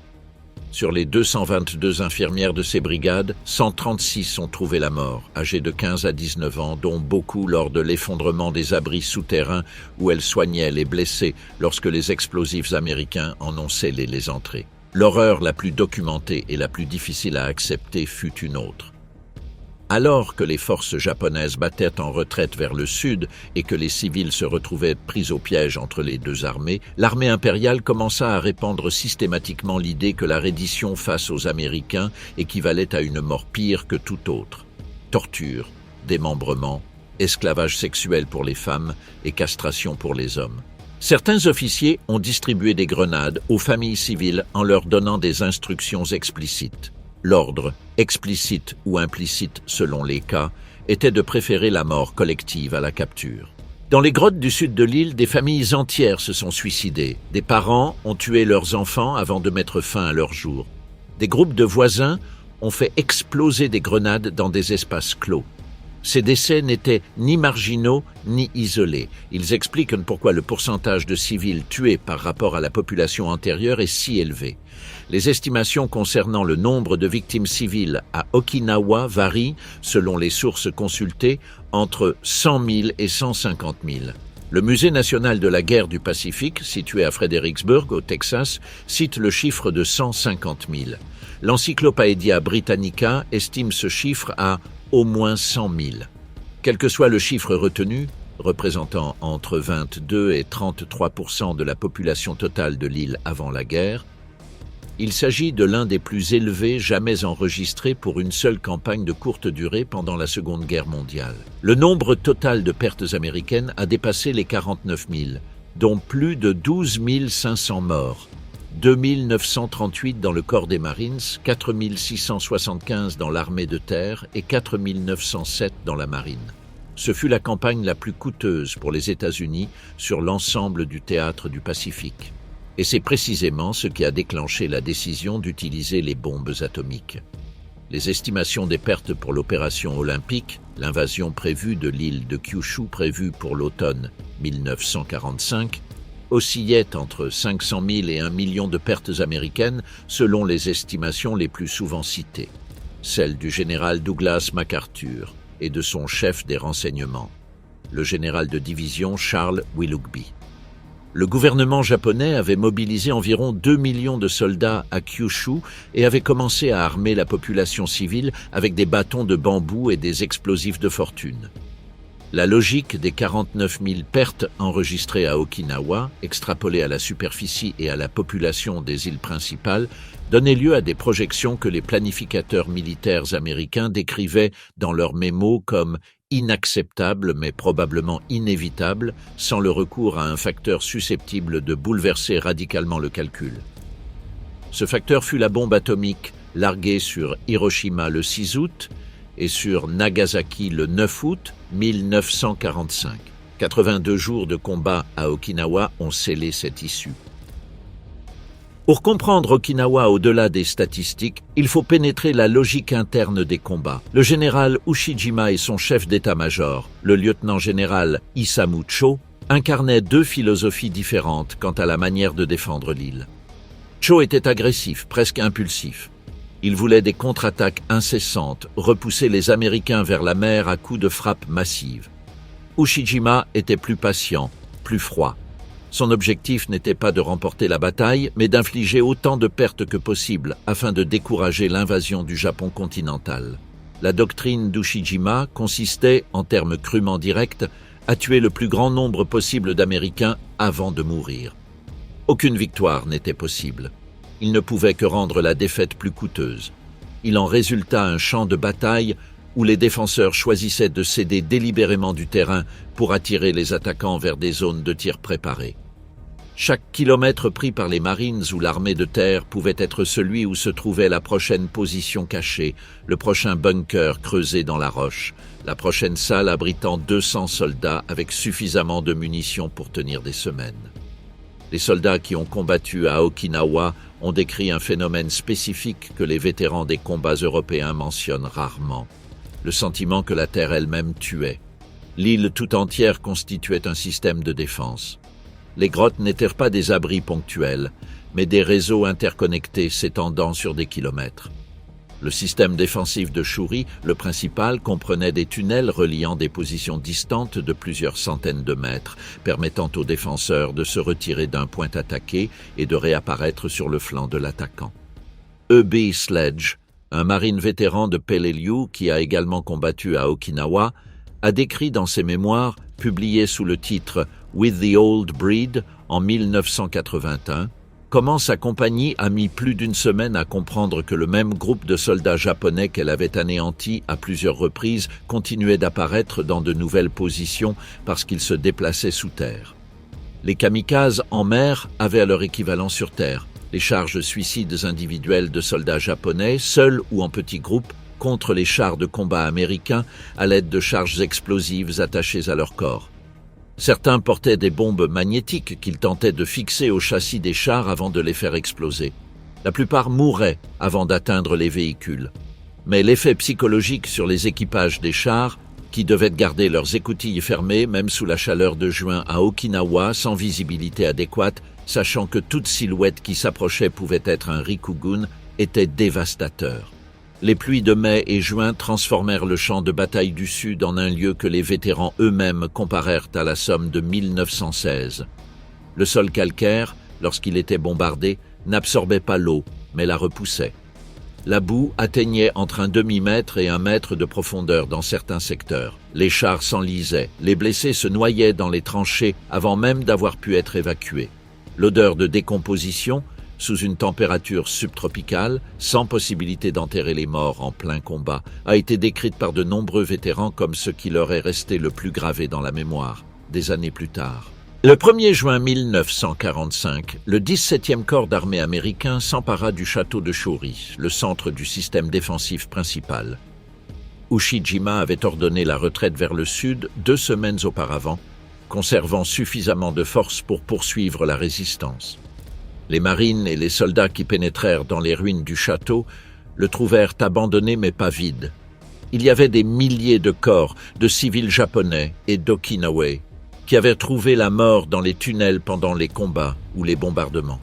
[SPEAKER 1] Sur les 222 infirmières de ces brigades, 136 ont trouvé la mort, âgées de 15 à 19 ans, dont beaucoup lors de l'effondrement des abris souterrains où elles soignaient les blessés lorsque les explosifs américains en ont scellé les entrées. L'horreur la plus documentée et la plus difficile à accepter fut une autre. Alors que les forces japonaises battaient en retraite vers le sud et que les civils se retrouvaient pris au piège entre les deux armées, l'armée impériale commença à répandre systématiquement l'idée que la reddition face aux Américains équivalait à une mort pire que toute autre. Torture, démembrement, esclavage sexuel pour les femmes et castration pour les hommes. Certains officiers ont distribué des grenades aux familles civiles en leur donnant des instructions explicites. L'ordre, explicite ou implicite selon les cas, était de préférer la mort collective à la capture. Dans les grottes du sud de l'île, des familles entières se sont suicidées. Des parents ont tué leurs enfants avant de mettre fin à leur jour. Des groupes de voisins ont fait exploser des grenades dans des espaces clos. Ces décès n'étaient ni marginaux ni isolés. Ils expliquent pourquoi le pourcentage de civils tués par rapport à la population antérieure est si élevé. Les estimations concernant le nombre de victimes civiles à Okinawa varient, selon les sources consultées, entre 100 000 et 150 000. Le Musée national de la guerre du Pacifique, situé à Fredericksburg, au Texas, cite le chiffre de 150 000. L'Encyclopædia Britannica estime ce chiffre à au moins 100 000. Quel que soit le chiffre retenu, représentant entre 22 et 33% de la population totale de l'île avant la guerre, il s'agit de l'un des plus élevés jamais enregistrés pour une seule campagne de courte durée pendant la Seconde Guerre mondiale. Le nombre total de pertes américaines a dépassé les 49 000, dont plus de 12 500 morts, 2 938 dans le corps des Marines, 4 675 dans l'armée de terre et 4 907 dans la marine. Ce fut la campagne la plus coûteuse pour les États-Unis sur l'ensemble du théâtre du Pacifique. Et c'est précisément ce qui a déclenché la décision d'utiliser les bombes atomiques. Les estimations des pertes pour l'opération olympique, l'invasion prévue de l'île de Kyushu prévue pour l'automne 1945, oscillaient entre 500 000 et 1 million de pertes américaines selon les estimations les plus souvent citées, celles du général Douglas MacArthur et de son chef des renseignements, le général de division Charles Willoughby. Le gouvernement japonais avait mobilisé environ 2 millions de soldats à Kyushu et avait commencé à armer la population civile avec des bâtons de bambou et des explosifs de fortune. La logique des 49 000 pertes enregistrées à Okinawa, extrapolées à la superficie et à la population des îles principales, donnait lieu à des projections que les planificateurs militaires américains décrivaient dans leurs mémos comme inacceptables mais probablement inévitables, sans le recours à un facteur susceptible de bouleverser radicalement le calcul. Ce facteur fut la bombe atomique larguée sur Hiroshima le 6 août et sur Nagasaki le 9 août 1945. 82 jours de combat à Okinawa ont scellé cette issue. Pour comprendre Okinawa au-delà des statistiques, il faut pénétrer la logique interne des combats. Le général Ushijima et son chef d'état-major, le lieutenant-général Isamu Cho, incarnaient deux philosophies différentes quant à la manière de défendre l'île. Cho était agressif, presque impulsif. Il voulait des contre-attaques incessantes, repousser les Américains vers la mer à coups de frappes massives. Ushijima était plus patient, plus froid. Son objectif n'était pas de remporter la bataille, mais d'infliger autant de pertes que possible afin de décourager l'invasion du Japon continental. La doctrine d'Ushijima consistait, en termes crûment directs, à tuer le plus grand nombre possible d'Américains avant de mourir. Aucune victoire n'était possible. Il ne pouvait que rendre la défaite plus coûteuse. Il en résulta un champ de bataille où les défenseurs choisissaient de céder délibérément du terrain pour attirer les attaquants vers des zones de tir préparées. Chaque kilomètre pris par les Marines ou l'armée de terre pouvait être celui où se trouvait la prochaine position cachée, le prochain bunker creusé dans la roche, la prochaine salle abritant 200 soldats avec suffisamment de munitions pour tenir des semaines. Les soldats qui ont combattu à Okinawa ont décrit un phénomène spécifique que les vétérans des combats européens mentionnent rarement. Le sentiment que la terre elle-même tuait. L'île tout entière constituait un système de défense. Les grottes n'étaient pas des abris ponctuels, mais des réseaux interconnectés s'étendant sur des kilomètres. Le système défensif de Shuri, le principal, comprenait des tunnels reliant des positions distantes de plusieurs centaines de mètres, permettant aux défenseurs de se retirer d'un point attaqué et de réapparaître sur le flanc de l'attaquant. E.B. Sledge, un marine vétéran de Peleliu qui a également combattu à Okinawa, a décrit dans ses mémoires, publiées sous le titre « With the Old Breed » en 1981, comment sa compagnie a mis plus d'une semaine à comprendre que le même groupe de soldats japonais qu'elle avait anéantis à plusieurs reprises continuait d'apparaître dans de nouvelles positions parce qu'ils se déplaçaient sous terre. Les kamikazes en mer avaient leur équivalent sur terre, les charges suicides individuelles de soldats japonais, seuls ou en petits groupes, contre les chars de combat américains à l'aide de charges explosives attachées à leur corps. Certains portaient des bombes magnétiques qu'ils tentaient de fixer au châssis des chars avant de les faire exploser. La plupart mouraient avant d'atteindre les véhicules. Mais l'effet psychologique sur les équipages des chars, qui devaient garder leurs écoutilles fermées même sous la chaleur de juin à Okinawa sans visibilité adéquate, sachant que toute silhouette qui s'approchait pouvait être un rikugun, était dévastateur. Les pluies de mai et juin transformèrent le champ de bataille du Sud en un lieu que les vétérans eux-mêmes comparèrent à la Somme de 1916. Le sol calcaire, lorsqu'il était bombardé, n'absorbait pas l'eau, mais la repoussait. La boue atteignait entre un demi-mètre et 1 mètre de profondeur dans certains secteurs. Les chars s'enlisaient, les blessés se noyaient dans les tranchées avant même d'avoir pu être évacués. L'odeur de décomposition, sous une température subtropicale, sans possibilité d'enterrer les morts en plein combat, a été décrite par de nombreux vétérans comme ce qui leur est resté le plus gravé dans la mémoire, des années plus tard. Le 1er juin 1945, le 17e corps d'armée américain s'empara du château de Shuri, le centre du système défensif principal. Ushijima avait ordonné la retraite vers le sud 2 semaines auparavant, conservant suffisamment de force pour poursuivre la résistance. Les marines et les soldats qui pénétrèrent dans les ruines du château le trouvèrent abandonné mais pas vide. Il y avait des milliers de corps de civils japonais et d'Okinawa qui avaient trouvé la mort dans les tunnels pendant les combats ou les bombardements.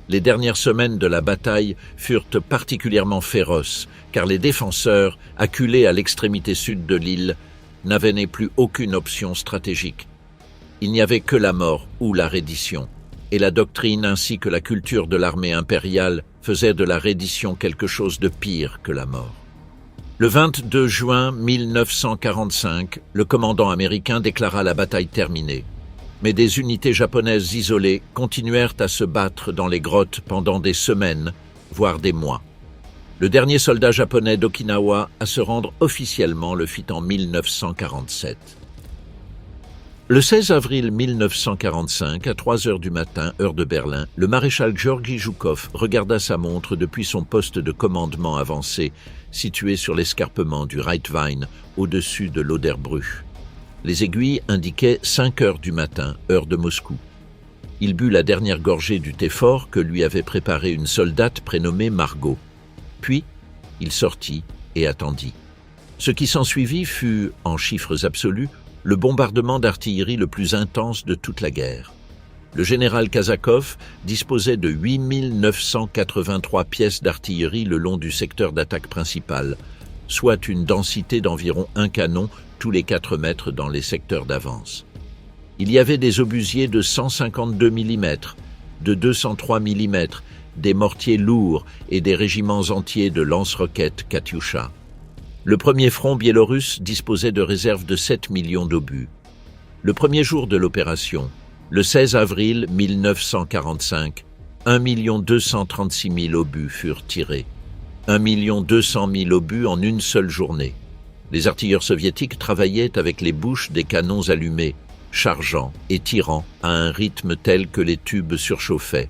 [SPEAKER 1] Les dernières semaines de la bataille furent particulièrement féroces car les défenseurs, acculés à l'extrémité sud de l'île, n'avaient plus aucune option stratégique. Il n'y avait que la mort ou la reddition. Et la doctrine ainsi que la culture de l'armée impériale faisaient de la reddition quelque chose de pire que la mort. Le 22 juin 1945, le commandant américain déclara la bataille terminée. Mais des unités japonaises isolées continuèrent à se battre dans les grottes pendant des semaines, voire des mois. Le dernier soldat japonais d'Okinawa à se rendre officiellement le fit en 1947. Le 16 avril 1945, à 3 heures du matin, heure de Berlin, le maréchal Georgi Zhukov regarda sa montre depuis son poste de commandement avancé, situé sur l'escarpement du Reitwein, au-dessus de l'Oderbruch. Les aiguilles indiquaient 5 heures du matin, heure de Moscou. Il but la dernière gorgée du thé fort que lui avait préparé une soldate prénommée Margot. Puis, il sortit et attendit. Ce qui s'ensuivit fut, en chiffres absolus, le bombardement d'artillerie le plus intense de toute la guerre. Le général Kazakov disposait de 8983 pièces d'artillerie le long du secteur d'attaque principal, soit une densité d'environ un canon tous les 4 mètres dans les secteurs d'avance. Il y avait des obusiers de 152 mm, de 203 mm, des mortiers lourds et des régiments entiers de lance-roquettes Katyusha. Le premier front biélorusse disposait de réserves de 7 millions d'obus. Le premier jour de l'opération, le 16 avril 1945, 1 236 000 obus furent tirés. 1 200 000 obus en une seule journée. Les artilleurs soviétiques travaillaient avec les bouches des canons allumés, chargeant et tirant à un rythme tel que les tubes surchauffaient.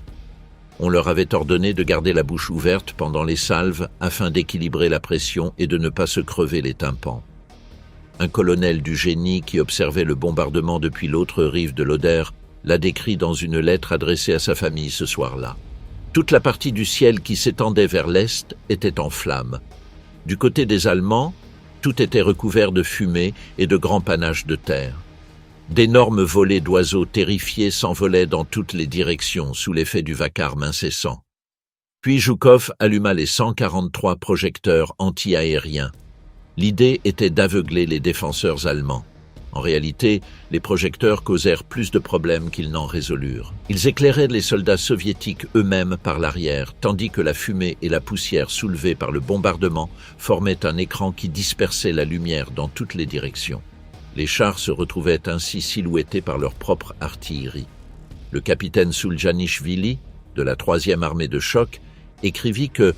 [SPEAKER 1] On leur avait ordonné de garder la bouche ouverte pendant les salves afin d'équilibrer la pression et de ne pas se crever les tympans. Un colonel du génie qui observait le bombardement depuis l'autre rive de l'Oder l'a décrit dans une lettre adressée à sa famille ce soir-là. Toute la partie du ciel qui s'étendait vers l'est était en flammes. Du côté des Allemands, tout était recouvert de fumée et de grands panaches de terre. D'énormes volées d'oiseaux terrifiés s'envolaient dans toutes les directions sous l'effet du vacarme incessant. Puis Zhukov alluma les 143 projecteurs anti-aériens. L'idée était d'aveugler les défenseurs allemands. En réalité, les projecteurs causèrent plus de problèmes qu'ils n'en résolurent. Ils éclairaient les soldats soviétiques eux-mêmes par l'arrière, tandis que la fumée et la poussière soulevées par le bombardement formaient un écran qui dispersait la lumière dans toutes les directions. Les chars se retrouvaient ainsi silhouettés par leur propre artillerie. Le capitaine Souljanishvili, de la 3e armée de choc, écrivit que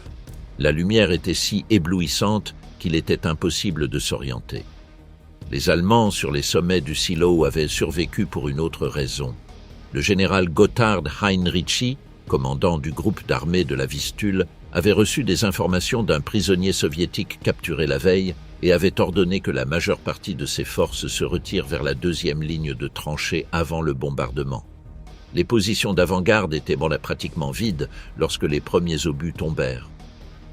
[SPEAKER 1] la lumière était si éblouissante qu'il était impossible de s'orienter. Les Allemands sur les sommets du silo avaient survécu pour une autre raison. Le général Gotthard Heinrichi, commandant du groupe d'armée de la Vistule, avait reçu des informations d'un prisonnier soviétique capturé la veille et avait ordonné que la majeure partie de ses forces se retire vers la 2e ligne de tranchées avant le bombardement. Les positions d'avant-garde étaient pratiquement vides lorsque les premiers obus tombèrent.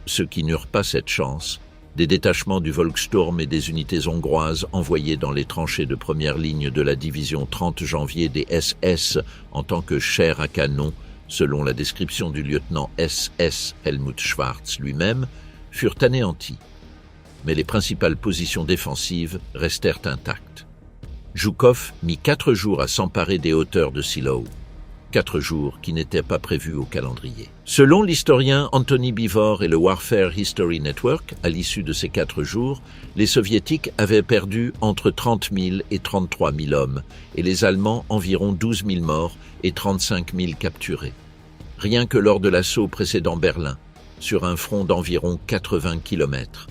[SPEAKER 1] Ceux qui n'eurent pas cette chance, des détachements du Volkssturm et des unités hongroises envoyées dans les tranchées de première ligne de la division 30 janvier des SS en tant que chair à canon, selon la description du lieutenant SS Helmut Schwarz lui-même, furent anéantis. Mais les principales positions défensives restèrent intactes. Zhukov mit 4 jours à s'emparer des hauteurs de Silo. 4 jours qui n'étaient pas prévus au calendrier. Selon l'historien Anthony Beevor et le Warfare History Network, à l'issue de ces 4 jours, les Soviétiques avaient perdu entre 30 000 et 33 000 hommes, et les Allemands environ 12 000 morts et 35 000 capturés. Rien que lors de l'assaut précédant Berlin, sur un front d'environ 80 km.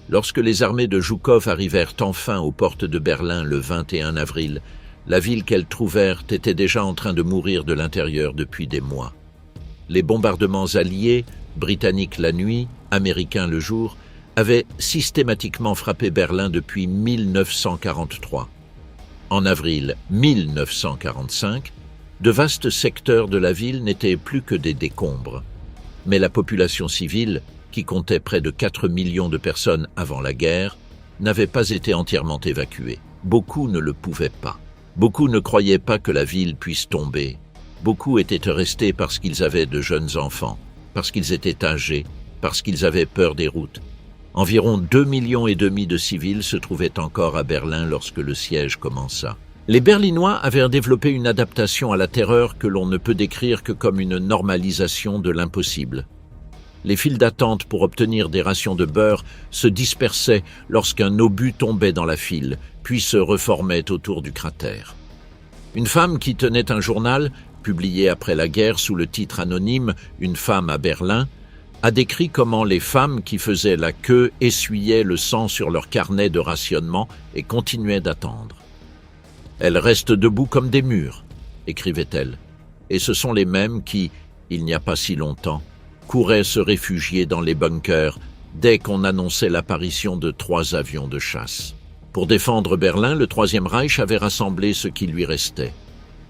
[SPEAKER 1] Lorsque les armées de Zhukov arrivèrent enfin aux portes de Berlin le 21 avril, la ville qu'elles trouvèrent était déjà en train de mourir de l'intérieur depuis des mois. Les bombardements alliés, britanniques la nuit, américains le jour, avaient systématiquement frappé Berlin depuis 1943. En avril 1945, de vastes secteurs de la ville n'étaient plus que des décombres. Mais la population civile, qui comptait près de 4 millions de personnes avant la guerre, n'avait pas été entièrement évacuée. Beaucoup ne le pouvaient pas. Beaucoup ne croyaient pas que la ville puisse tomber. Beaucoup étaient restés parce qu'ils avaient de jeunes enfants, parce qu'ils étaient âgés, parce qu'ils avaient peur des routes. Environ 2,5 millions de civils se trouvaient encore à Berlin lorsque le siège commença. Les Berlinois avaient développé une adaptation à la terreur que l'on ne peut décrire que comme une normalisation de l'impossible. Les files d'attente pour obtenir des rations de beurre se dispersaient lorsqu'un obus tombait dans la file, puis se reformait autour du cratère. Une femme qui tenait un journal, publié après la guerre sous le titre anonyme « Une femme à Berlin », a décrit comment les femmes qui faisaient la queue essuyaient le sang sur leur carnet de rationnement et continuaient d'attendre. « Elles restent debout comme des murs », écrivait-elle, et ce sont les mêmes qui, il n'y a pas si longtemps, couraient se réfugier dans les bunkers dès qu'on annonçait l'apparition de 3 avions de chasse. Pour défendre Berlin, le Troisième Reich avait rassemblé ce qui lui restait.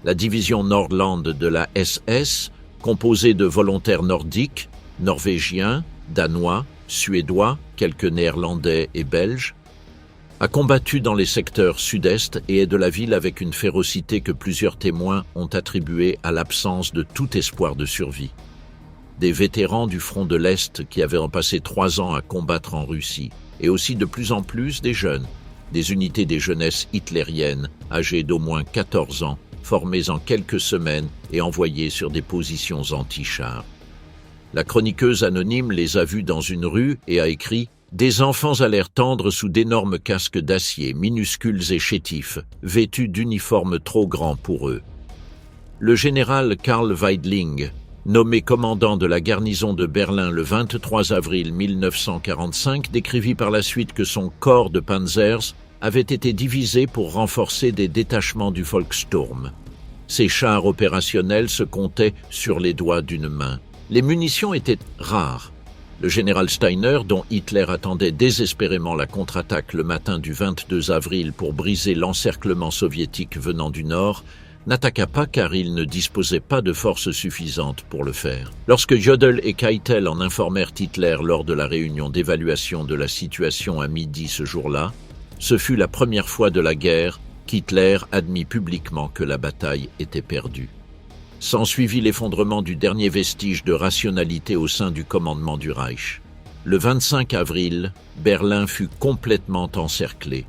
[SPEAKER 1] La division Nordland de la SS, composée de volontaires nordiques, norvégiens, danois, suédois, quelques néerlandais et belges, a combattu dans les secteurs sud-est et est de la ville avec une férocité que plusieurs témoins ont attribuée à l'absence de tout espoir de survie. Des vétérans du front de l'Est qui avaient passé 3 ans à combattre en Russie, et aussi de plus en plus des jeunes, des unités des jeunesses hitlériennes, âgées d'au moins 14 ans, formées en quelques semaines et envoyées sur des positions anti-chars. La chroniqueuse anonyme les a vus dans une rue et a écrit « Des enfants à l'air tendre sous d'énormes casques d'acier, minuscules et chétifs, vêtus d'uniformes trop grands pour eux. » Le général Karl Weidling, nommé commandant de la garnison de Berlin le 23 avril 1945, décrivit par la suite que son corps de Panzers avait été divisé pour renforcer des détachements du Volkssturm. Ces chars opérationnels se comptaient sur les doigts d'une main. Les munitions étaient rares. Le général Steiner, dont Hitler attendait désespérément la contre-attaque le matin du 22 avril pour briser l'encerclement soviétique venant du nord, n'attaqua pas car il ne disposait pas de forces suffisantes pour le faire. Lorsque Jodl et Keitel en informèrent Hitler lors de la réunion d'évaluation de la situation à midi ce jour-là, ce fut la première fois de la guerre qu'Hitler admit publiquement que la bataille était perdue. S'ensuivit l'effondrement du dernier vestige de rationalité au sein du commandement du Reich. Le 25 avril, Berlin fut complètement encerclée.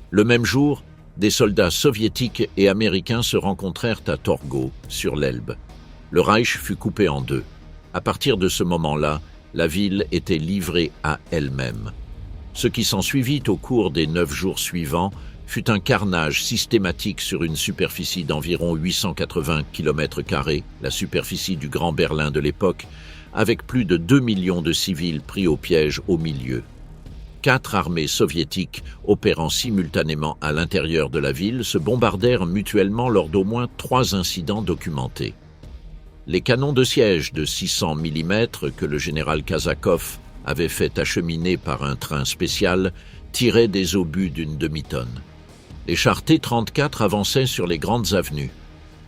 [SPEAKER 1] Le même jour, des soldats soviétiques et américains se rencontrèrent à Torgau, sur l'Elbe. Le Reich fut coupé en 2. À partir de ce moment-là, la ville était livrée à elle-même. Ce qui s'ensuivit au cours des 9 jours suivants fut un carnage systématique sur une superficie d'environ 880 km², la superficie du Grand Berlin de l'époque, avec plus de 2 millions de civils pris au piège au milieu. 4 armées soviétiques opérant simultanément à l'intérieur de la ville se bombardèrent mutuellement lors d'au moins 3 incidents documentés. Les canons de siège de 600 mm que le général Kazakov avait fait acheminer par un train spécial tiraient des obus d'une demi-tonne. Les chars T-34 avançaient sur les grandes avenues.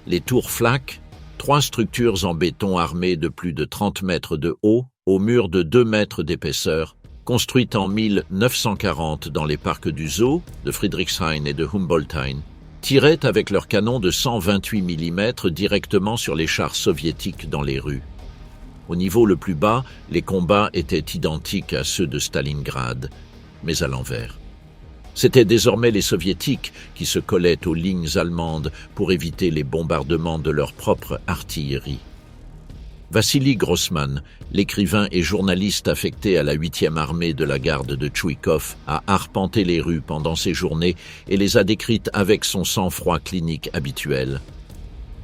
[SPEAKER 1] Les tours Flak, 3 structures en béton armées de plus de 30 mètres de haut, aux murs de 2 mètres d'épaisseur, construites en 1940 dans les parcs du Zoo, de Friedrichshain et de Humboldthain, tiraient avec leurs canons de 128 mm directement sur les chars soviétiques dans les rues. Au niveau le plus bas, les combats étaient identiques à ceux de Stalingrad, mais à l'envers. C'étaient désormais les soviétiques qui se collaient aux lignes allemandes pour éviter les bombardements de leur propre artillerie. Vassili Grossman, l'écrivain et journaliste affecté à la 8e armée de la garde de Tchoukov, a arpenté les rues pendant ces journées et les a décrites avec son sang-froid clinique habituel.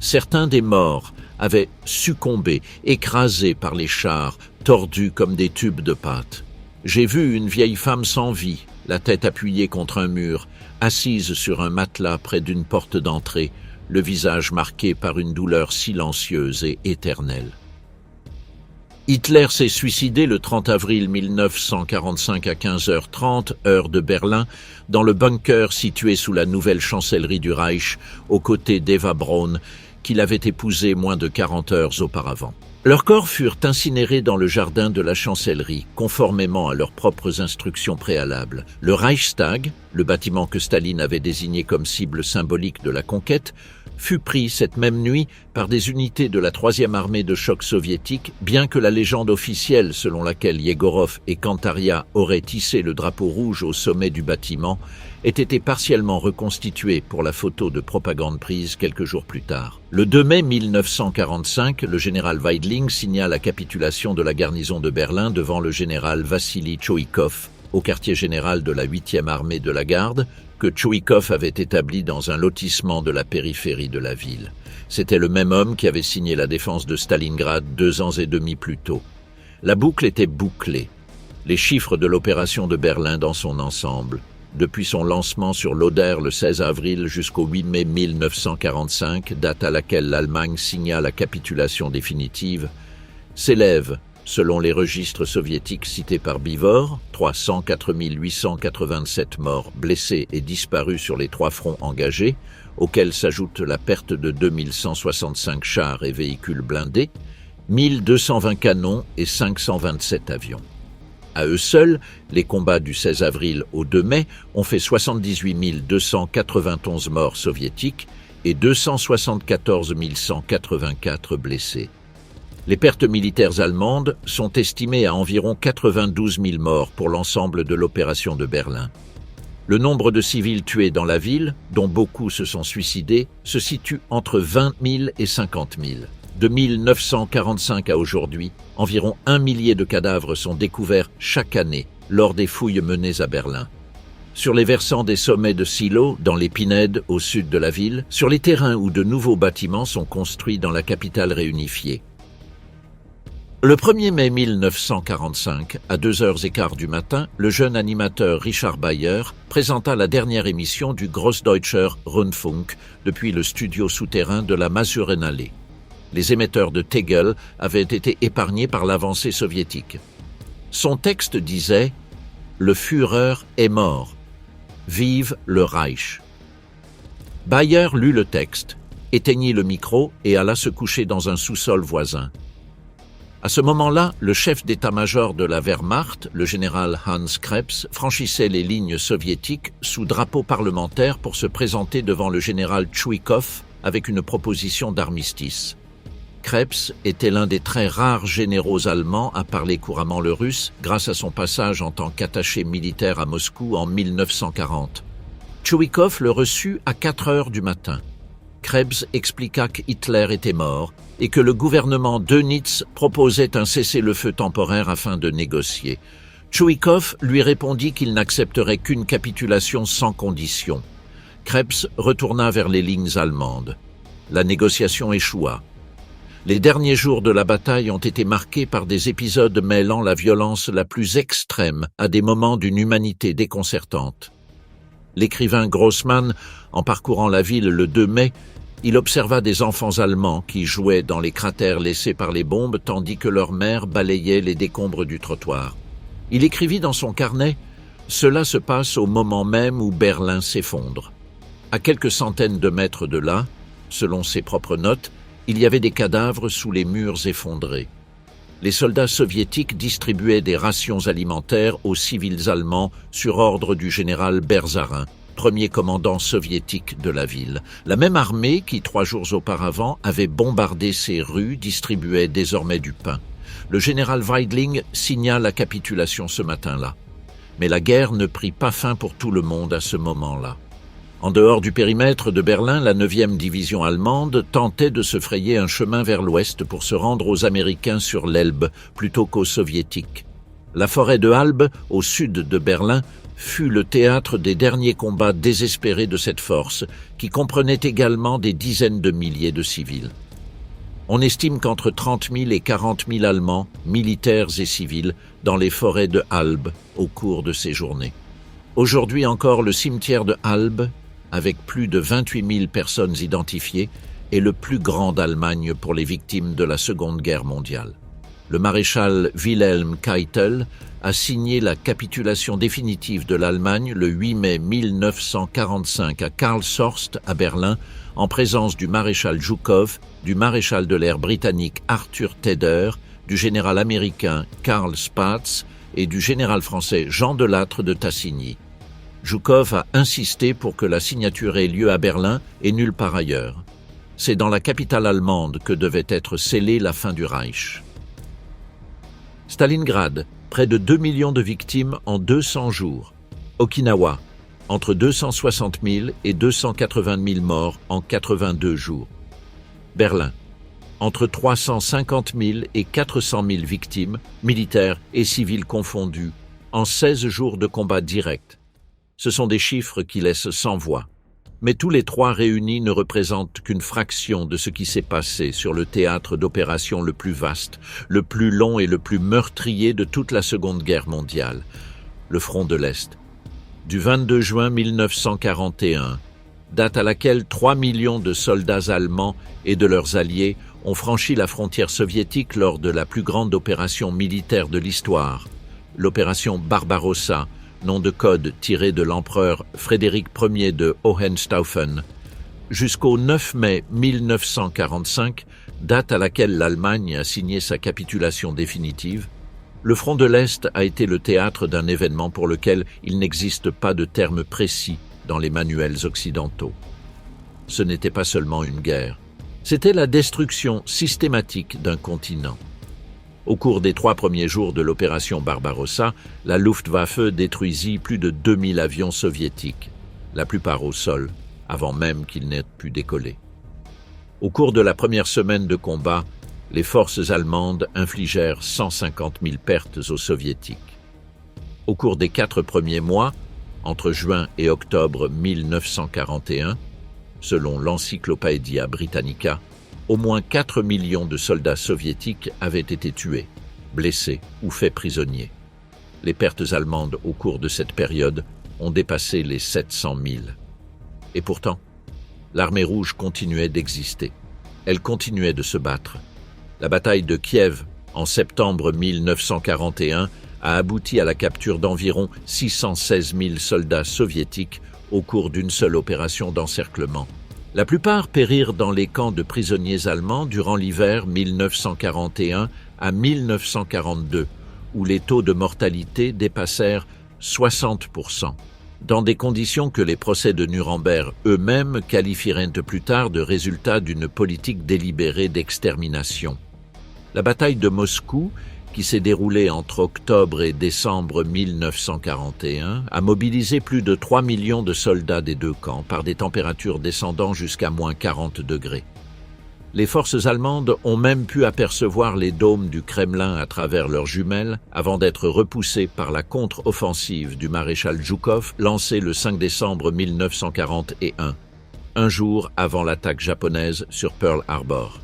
[SPEAKER 1] Certains des morts avaient succombé, écrasés par les chars, tordus comme des tubes de pâte. J'ai vu une vieille femme sans vie, la tête appuyée contre un mur, assise sur un matelas près d'une porte d'entrée, le visage marqué par une douleur silencieuse et éternelle. Hitler s'est suicidé le 30 avril 1945 à 15h30, heure de Berlin, dans le bunker situé sous la nouvelle chancellerie du Reich, aux côtés d'Eva Braun, qu'il avait épousée moins de 40 heures auparavant. Leurs corps furent incinérés dans le jardin de la chancellerie, conformément à leurs propres instructions préalables. Le Reichstag, le bâtiment que Staline avait désigné comme cible symbolique de la conquête, fut pris cette même nuit par des unités de la 3e armée de choc soviétique, bien que la légende officielle selon laquelle Yegorov et Kantaria auraient tissé le drapeau rouge au sommet du bâtiment ait été partiellement reconstituée pour la photo de propagande prise quelques jours plus tard. Le 2 mai 1945, le général Weidling signa la capitulation de la garnison de Berlin devant le général Vassili Tchoïkov, au quartier général de la 8e armée de la garde, que Tchoïkov avait établi dans un lotissement de la périphérie de la ville. C'était le même homme qui avait signé la défense de Stalingrad 2 ans et demi plus tôt. La boucle était bouclée. Les chiffres de l'opération de Berlin dans son ensemble, depuis son lancement sur l'Oder le 16 avril jusqu'au 8 mai 1945, date à laquelle l'Allemagne signa la capitulation définitive, s'élèvent, selon les registres soviétiques cités par Bivor, 304 887 morts, blessés et disparus sur les 3 fronts engagés, auxquels s'ajoute la perte de 2165 chars et véhicules blindés, 1220 canons et 527 avions. À eux seuls, les combats du 16 avril au 2 mai ont fait 78 291 morts soviétiques et 274 184 blessés. Les pertes militaires allemandes sont estimées à environ 92 000 morts pour l'ensemble de l'opération de Berlin. Le nombre de civils tués dans la ville, dont beaucoup se sont suicidés, se situe entre 20 000 et 50 000. De 1945 à aujourd'hui, environ 1 millier de cadavres sont découverts chaque année lors des fouilles menées à Berlin. Sur les versants des sommets de silos, dans les Pinèdes, au sud de la ville, sur les terrains où de nouveaux bâtiments sont construits dans la capitale réunifiée. Le 1er mai 1945, à 2h15 du matin, le jeune animateur Richard Bayer présenta la dernière émission du Großdeutscher Rundfunk depuis le studio souterrain de la Masurenallee. Les émetteurs de Tegel avaient été épargnés par l'avancée soviétique. Son texte disait « Le Führer est mort. Vive le Reich ». Bayer lut le texte, éteignit le micro et alla se coucher dans un sous-sol voisin. À ce moment-là, le chef d'état-major de la Wehrmacht, le général Hans Krebs, franchissait les lignes soviétiques sous drapeau parlementaire pour se présenter devant le général Tchoïkov avec une proposition d'armistice. Krebs était l'un des très rares généraux allemands à parler couramment le russe grâce à son passage en tant qu'attaché militaire à Moscou en 1940. Tchoïkov le reçut à 4 heures du matin. Krebs expliqua qu'Hitler était mort et que le gouvernement Dönitz proposait un cessez-le-feu temporaire afin de négocier. Tchoïkov lui répondit qu'il n'accepterait qu'une capitulation sans condition. Krebs retourna vers les lignes allemandes. La négociation échoua. Les derniers jours de la bataille ont été marqués par des épisodes mêlant la violence la plus extrême à des moments d'une humanité déconcertante. L'écrivain Grossmann, en parcourant la ville le 2 mai, il observa des enfants allemands qui jouaient dans les cratères laissés par les bombes tandis que leur mère balayait les décombres du trottoir. Il écrivit dans son carnet « Cela se passe au moment même où Berlin s'effondre ». À quelques centaines de mètres de là, selon ses propres notes, il y avait des cadavres sous les murs effondrés. Les soldats soviétiques distribuaient des rations alimentaires aux civils allemands sur ordre du général Berzarin, premier commandant soviétique de la ville. La même armée qui, 3 jours auparavant, avait bombardé ces rues distribuait désormais du pain. Le général Weidling signa la capitulation ce matin-là. Mais la guerre ne prit pas fin pour tout le monde à ce moment-là. En dehors du périmètre de Berlin, la 9e division allemande tentait de se frayer un chemin vers l'ouest pour se rendre aux Américains sur l'Elbe plutôt qu'aux Soviétiques. La forêt de Halbe, au sud de Berlin, fut le théâtre des derniers combats désespérés de cette force, qui comprenait également des dizaines de milliers de civils. On estime qu'entre 30 000 et 40 000 Allemands, militaires et civils, dans les forêts de Halbe au cours de ces journées. Aujourd'hui encore, le cimetière de Halbe, avec plus de 28 000 personnes identifiées, est le plus grand d'Allemagne pour les victimes de la Seconde Guerre mondiale. Le maréchal Wilhelm Keitel a signé la capitulation définitive de l'Allemagne le 8 mai 1945 à Karlshorst à Berlin, en présence du maréchal Zhukov, du maréchal de l'air britannique Arthur Tedder, du général américain Karl Spaatz et du général français Jean Delattre de Tassigny. Zhukov a insisté pour que la signature ait lieu à Berlin et nulle part ailleurs. C'est dans la capitale allemande que devait être scellée la fin du Reich. Stalingrad, près de 2 millions de victimes en 200 jours. Okinawa, entre 260 000 et 280 000 morts en 82 jours. Berlin, entre 350 000 et 400 000 victimes, militaires et civiles confondues, en 16 jours de combat direct. Ce sont des chiffres qui laissent sans voix. Mais tous les trois réunis ne représentent qu'une fraction de ce qui s'est passé sur le théâtre d'opération le plus vaste, le plus long et le plus meurtrier de toute la Seconde Guerre mondiale, le front de l'Est. Du 22 juin 1941, date à laquelle 3 millions de soldats allemands et de leurs alliés ont franchi la frontière soviétique lors de la plus grande opération militaire de l'histoire, l'opération Barbarossa, nom de code tiré de l'empereur Frédéric Ier de Hohenstaufen, jusqu'au 9 mai 1945, date à laquelle l'Allemagne a signé sa capitulation définitive, le front de l'Est a été le théâtre d'un événement pour lequel il n'existe pas de terme précis dans les manuels occidentaux. Ce n'était pas seulement une guerre, c'était la destruction systématique d'un continent. Au cours des 3 premiers jours de l'opération Barbarossa, la Luftwaffe détruisit plus de 2000 avions soviétiques, la plupart au sol, avant même qu'ils n'aient pu décoller. Au cours de la première semaine de combat, les forces allemandes infligèrent 150 000 pertes aux soviétiques. Au cours des 4 premiers mois, entre juin et octobre 1941, selon l'Encyclopædia Britannica, au moins 4 millions de soldats soviétiques avaient été tués, blessés ou faits prisonniers. Les pertes allemandes au cours de cette période ont dépassé les 700 000. Et pourtant, l'armée rouge continuait d'exister. Elle continuait de se battre. La bataille de Kiev, en septembre 1941, a abouti à la capture d'environ 616 000 soldats soviétiques au cours d'une seule opération d'encerclement. La plupart périrent dans les camps de prisonniers allemands durant l'hiver 1941 à 1942, où les taux de mortalité dépassèrent 60%, dans des conditions que les procès de Nuremberg eux-mêmes qualifieraient plus tard de résultat d'une politique délibérée d'extermination. La bataille de Moscou, qui s'est déroulée entre octobre et décembre 1941, a mobilisé plus de 3 millions de soldats des deux camps par des températures descendant jusqu'à moins 40 degrés. Les forces allemandes ont même pu apercevoir les dômes du Kremlin à travers leurs jumelles avant d'être repoussées par la contre-offensive du maréchal Zhukov lancée le 5 décembre 1941, un jour avant l'attaque japonaise sur Pearl Harbor.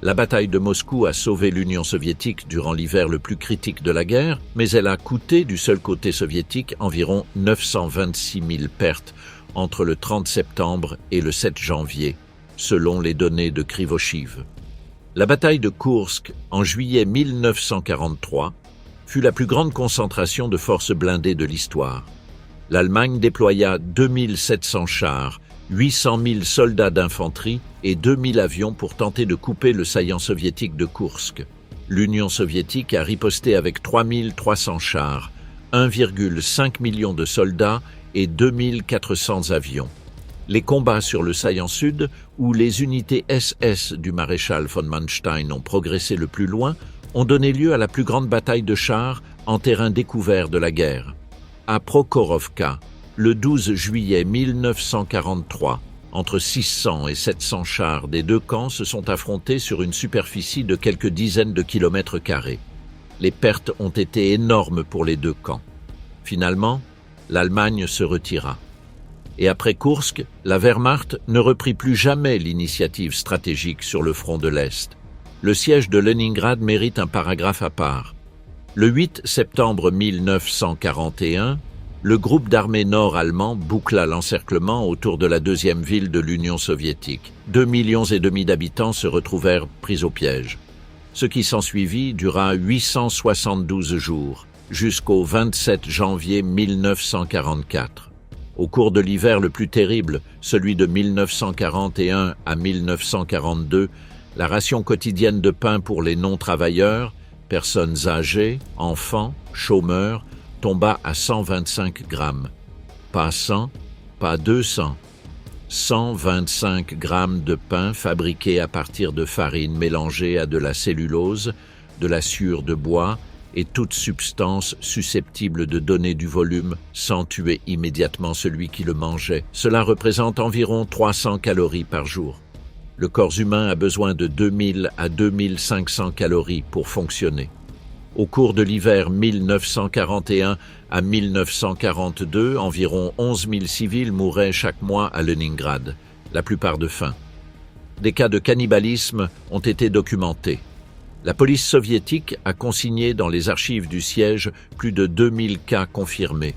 [SPEAKER 1] La bataille de Moscou a sauvé l'Union soviétique durant l'hiver le plus critique de la guerre, mais elle a coûté du seul côté soviétique environ 926 000 pertes entre le 30 septembre et le 7 janvier, selon les données de Krivoshiv. La bataille de Koursk, en juillet 1943, fut la plus grande concentration de forces blindées de l'histoire. L'Allemagne déploya 2700 chars, 800 000 soldats d'infanterie et 2000 avions pour tenter de couper le saillant soviétique de Koursk. L'Union soviétique a riposté avec 3300 chars, 1,5 million de soldats et 2400 avions. Les combats sur le saillant sud, où les unités SS du maréchal von Manstein ont progressé le plus loin, ont donné lieu à la plus grande bataille de chars en terrain découvert de la guerre. À Prokhorovka, le 12 juillet 1943, entre 600 et 700 chars des deux camps se sont affrontés sur une superficie de quelques dizaines de kilomètres carrés. Les pertes ont été énormes pour les deux camps. Finalement, l'Allemagne se retira. Et après Koursk, la Wehrmacht ne reprit plus jamais l'initiative stratégique sur le front de l'Est. Le siège de Leningrad mérite un paragraphe à part. Le 8 septembre 1941, le groupe d'armées nord-allemand boucla l'encerclement autour de la deuxième ville de l'Union soviétique. 2,5 millions d'habitants se retrouvèrent pris au piège. Ce qui s'ensuivit dura 872 jours, jusqu'au 27 janvier 1944. Au cours de l'hiver le plus terrible, celui de 1941 à 1942, la ration quotidienne de pain pour les non-travailleurs, personnes âgées, enfants, chômeurs, tomba à 125 grammes. Pas 100, pas 200, 125 grammes de pain fabriqué à partir de farine mélangée à de la cellulose, de la sciure de bois et toute substance susceptible de donner du volume sans tuer immédiatement celui qui le mangeait. Cela représente environ 300 calories par jour. Le corps humain a besoin de 2000 à 2500 calories pour fonctionner. Au cours de l'hiver 1941 à 1942, environ 11 000 civils mouraient chaque mois à Leningrad, la plupart de faim. Des cas de cannibalisme ont été documentés. La police soviétique a consigné dans les archives du siège plus de 2000 cas confirmés.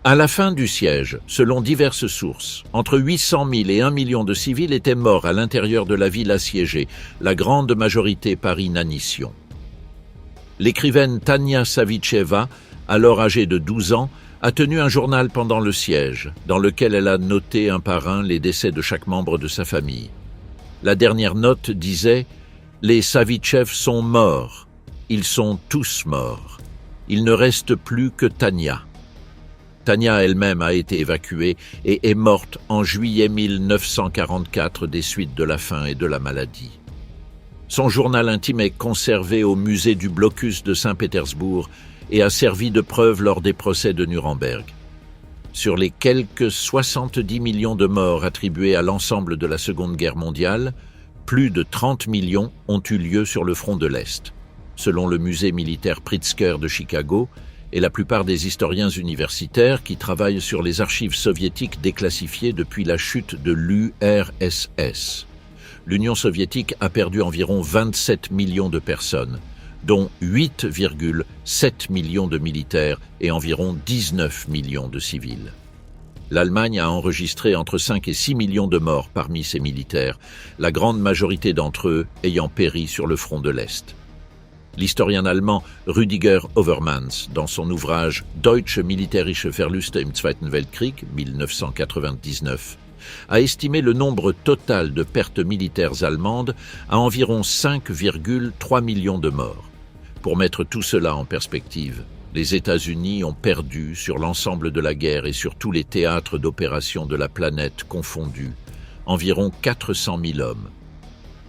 [SPEAKER 1] À la fin du siège, selon diverses sources, entre 800 000 et 1 million de civils étaient morts à l'intérieur de la ville assiégée, la grande majorité par inanition. L'écrivaine Tania Savicheva, alors âgée de 12 ans, a tenu un journal pendant le siège, dans lequel elle a noté un par un les décès de chaque membre de sa famille. La dernière note disait « Les Savichev sont morts. Ils sont tous morts. Il ne reste plus que Tania. » Tania elle-même a été évacuée et est morte en juillet 1944 des suites de la faim et de la maladie. Son journal intime est conservé au musée du Blocus de Saint-Pétersbourg et a servi de preuve lors des procès de Nuremberg. Sur les quelques 70 millions de morts attribués à l'ensemble de la Seconde Guerre mondiale, plus de 30 millions ont eu lieu sur le front de l'Est, selon le musée militaire Pritzker de Chicago et la plupart des historiens universitaires qui travaillent sur les archives soviétiques déclassifiées depuis la chute de l'URSS. L'Union soviétique a perdu environ 27 millions de personnes, dont 8,7 millions de militaires et environ 19 millions de civils. L'Allemagne a enregistré entre 5 et 6 millions de morts parmi ses militaires, la grande majorité d'entre eux ayant péri sur le front de l'Est. L'historien allemand Rüdiger Overmans, dans son ouvrage Deutsche militärische Verluste im Zweiten Weltkrieg, 1999, a estimé le nombre total de pertes militaires allemandes à environ 5,3 millions de morts. Pour mettre tout cela en perspective, les États-Unis ont perdu sur l'ensemble de la guerre et sur tous les théâtres d'opérations de la planète confondus environ 400 000 hommes.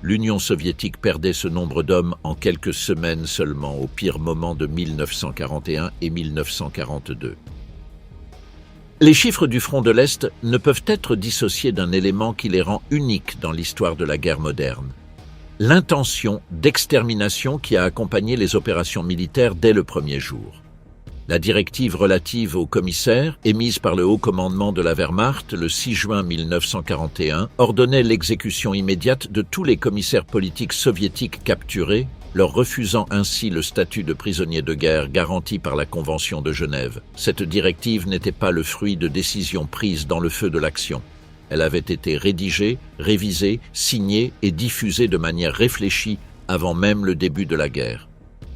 [SPEAKER 1] L'Union soviétique perdait ce nombre d'hommes en quelques semaines seulement au pire moment de 1941 et 1942. Les chiffres du front de l'Est ne peuvent être dissociés d'un élément qui les rend uniques dans l'histoire de la guerre moderne. L'intention d'extermination qui a accompagné les opérations militaires dès le premier jour. La directive relative aux commissaires, émise par le haut commandement de la Wehrmacht le 6 juin 1941, ordonnait l'exécution immédiate de tous les commissaires politiques soviétiques capturés, leur refusant ainsi le statut de prisonnier de guerre garanti par la Convention de Genève. Cette directive n'était pas le fruit de décisions prises dans le feu de l'action. Elle avait été rédigée, révisée, signée et diffusée de manière réfléchie avant même le début de la guerre.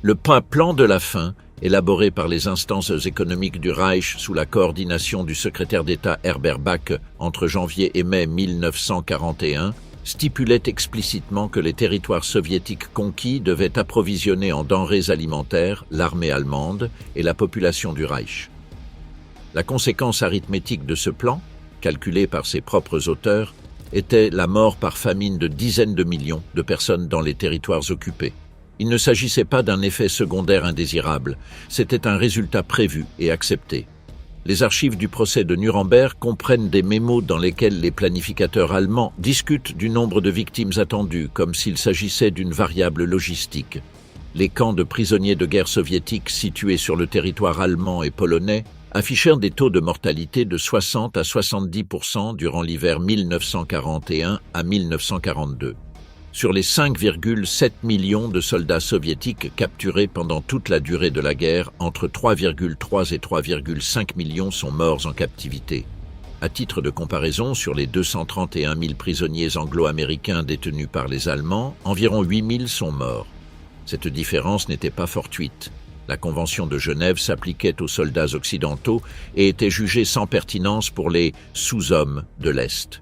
[SPEAKER 1] Le plan de la faim, élaboré par les instances économiques du Reich sous la coordination du secrétaire d'État Herbert Bach entre janvier et mai 1941, stipulait explicitement que les territoires soviétiques conquis devaient approvisionner en denrées alimentaires l'armée allemande et la population du Reich. La conséquence arithmétique de ce plan, calculée par ses propres auteurs, était la mort par famine de dizaines de millions de personnes dans les territoires occupés. Il ne s'agissait pas d'un effet secondaire indésirable, c'était un résultat prévu et accepté. Les archives du procès de Nuremberg comprennent des mémos dans lesquels les planificateurs allemands discutent du nombre de victimes attendues, comme s'il s'agissait d'une variable logistique. Les camps de prisonniers de guerre soviétiques situés sur le territoire allemand et polonais affichèrent des taux de mortalité de 60 à 70% durant l'hiver 1941 à 1942. Sur les 5,7 millions de soldats soviétiques capturés pendant toute la durée de la guerre, entre 3,3 et 3,5 millions sont morts en captivité. À titre de comparaison, sur les 231 000 prisonniers anglo-américains détenus par les Allemands, environ 8 000 sont morts. Cette différence n'était pas fortuite. La Convention de Genève s'appliquait aux soldats occidentaux et était jugée sans pertinence pour les « sous-hommes » de l'Est.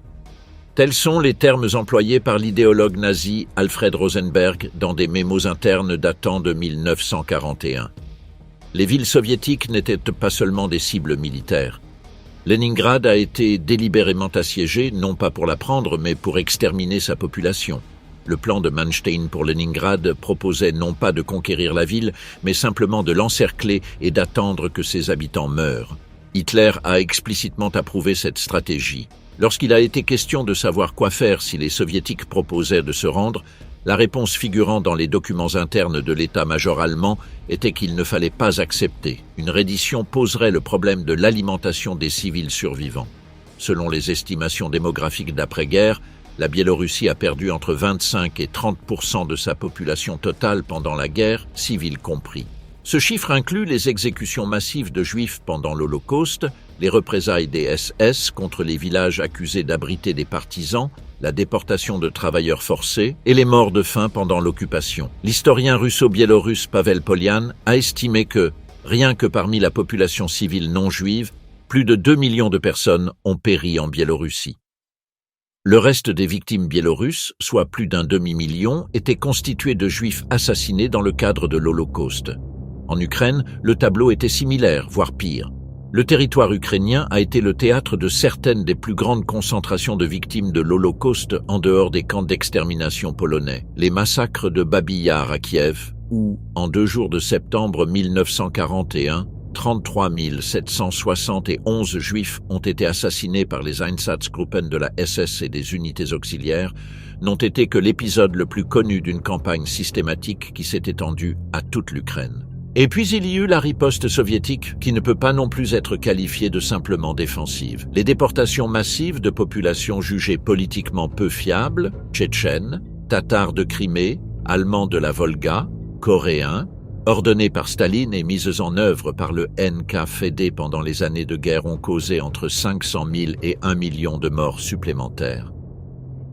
[SPEAKER 1] Tels sont les termes employés par l'idéologue nazi Alfred Rosenberg dans des mémos internes datant de 1941. Les villes soviétiques n'étaient pas seulement des cibles militaires. Leningrad a été délibérément assiégée, non pas pour la prendre, mais pour exterminer sa population. Le plan de Manstein pour Leningrad proposait non pas de conquérir la ville, mais simplement de l'encercler et d'attendre que ses habitants meurent. Hitler a explicitement approuvé cette stratégie. Lorsqu'il a été question de savoir quoi faire si les soviétiques proposaient de se rendre, la réponse figurant dans les documents internes de l'état-major allemand était qu'il ne fallait pas accepter. Une reddition poserait le problème de l'alimentation des civils survivants. Selon les estimations démographiques d'après-guerre, la Biélorussie a perdu entre 25 et 30% de sa population totale pendant la guerre, civils compris. Ce chiffre inclut les exécutions massives de Juifs pendant l'Holocauste, les représailles des SS contre les villages accusés d'abriter des partisans, la déportation de travailleurs forcés et les morts de faim pendant l'occupation. L'historien russo-biélorusse Pavel Polian a estimé que, rien que parmi la population civile non juive, plus de 2 millions de personnes ont péri en Biélorussie. Le reste des victimes biélorusses, soit plus d'un demi-million, étaient constitués de juifs assassinés dans le cadre de l'Holocauste. En Ukraine, le tableau était similaire, voire pire. Le territoire ukrainien a été le théâtre de certaines des plus grandes concentrations de victimes de l'Holocauste en dehors des camps d'extermination polonais. Les massacres de Babi Yar à Kiev, où, en 2 jours de septembre 1941, 33 771 juifs ont été assassinés par les Einsatzgruppen de la SS et des unités auxiliaires, n'ont été que l'épisode le plus connu d'une campagne systématique qui s'est étendue à toute l'Ukraine. Et puis il y eut la riposte soviétique, qui ne peut pas non plus être qualifiée de simplement défensive. Les déportations massives de populations jugées politiquement peu fiables, tchétchènes, tatars de Crimée, allemands de la Volga, coréens, ordonnées par Staline et mises en œuvre par le NKVD pendant les années de guerre ont causé entre 500 000 et 1 million de morts supplémentaires.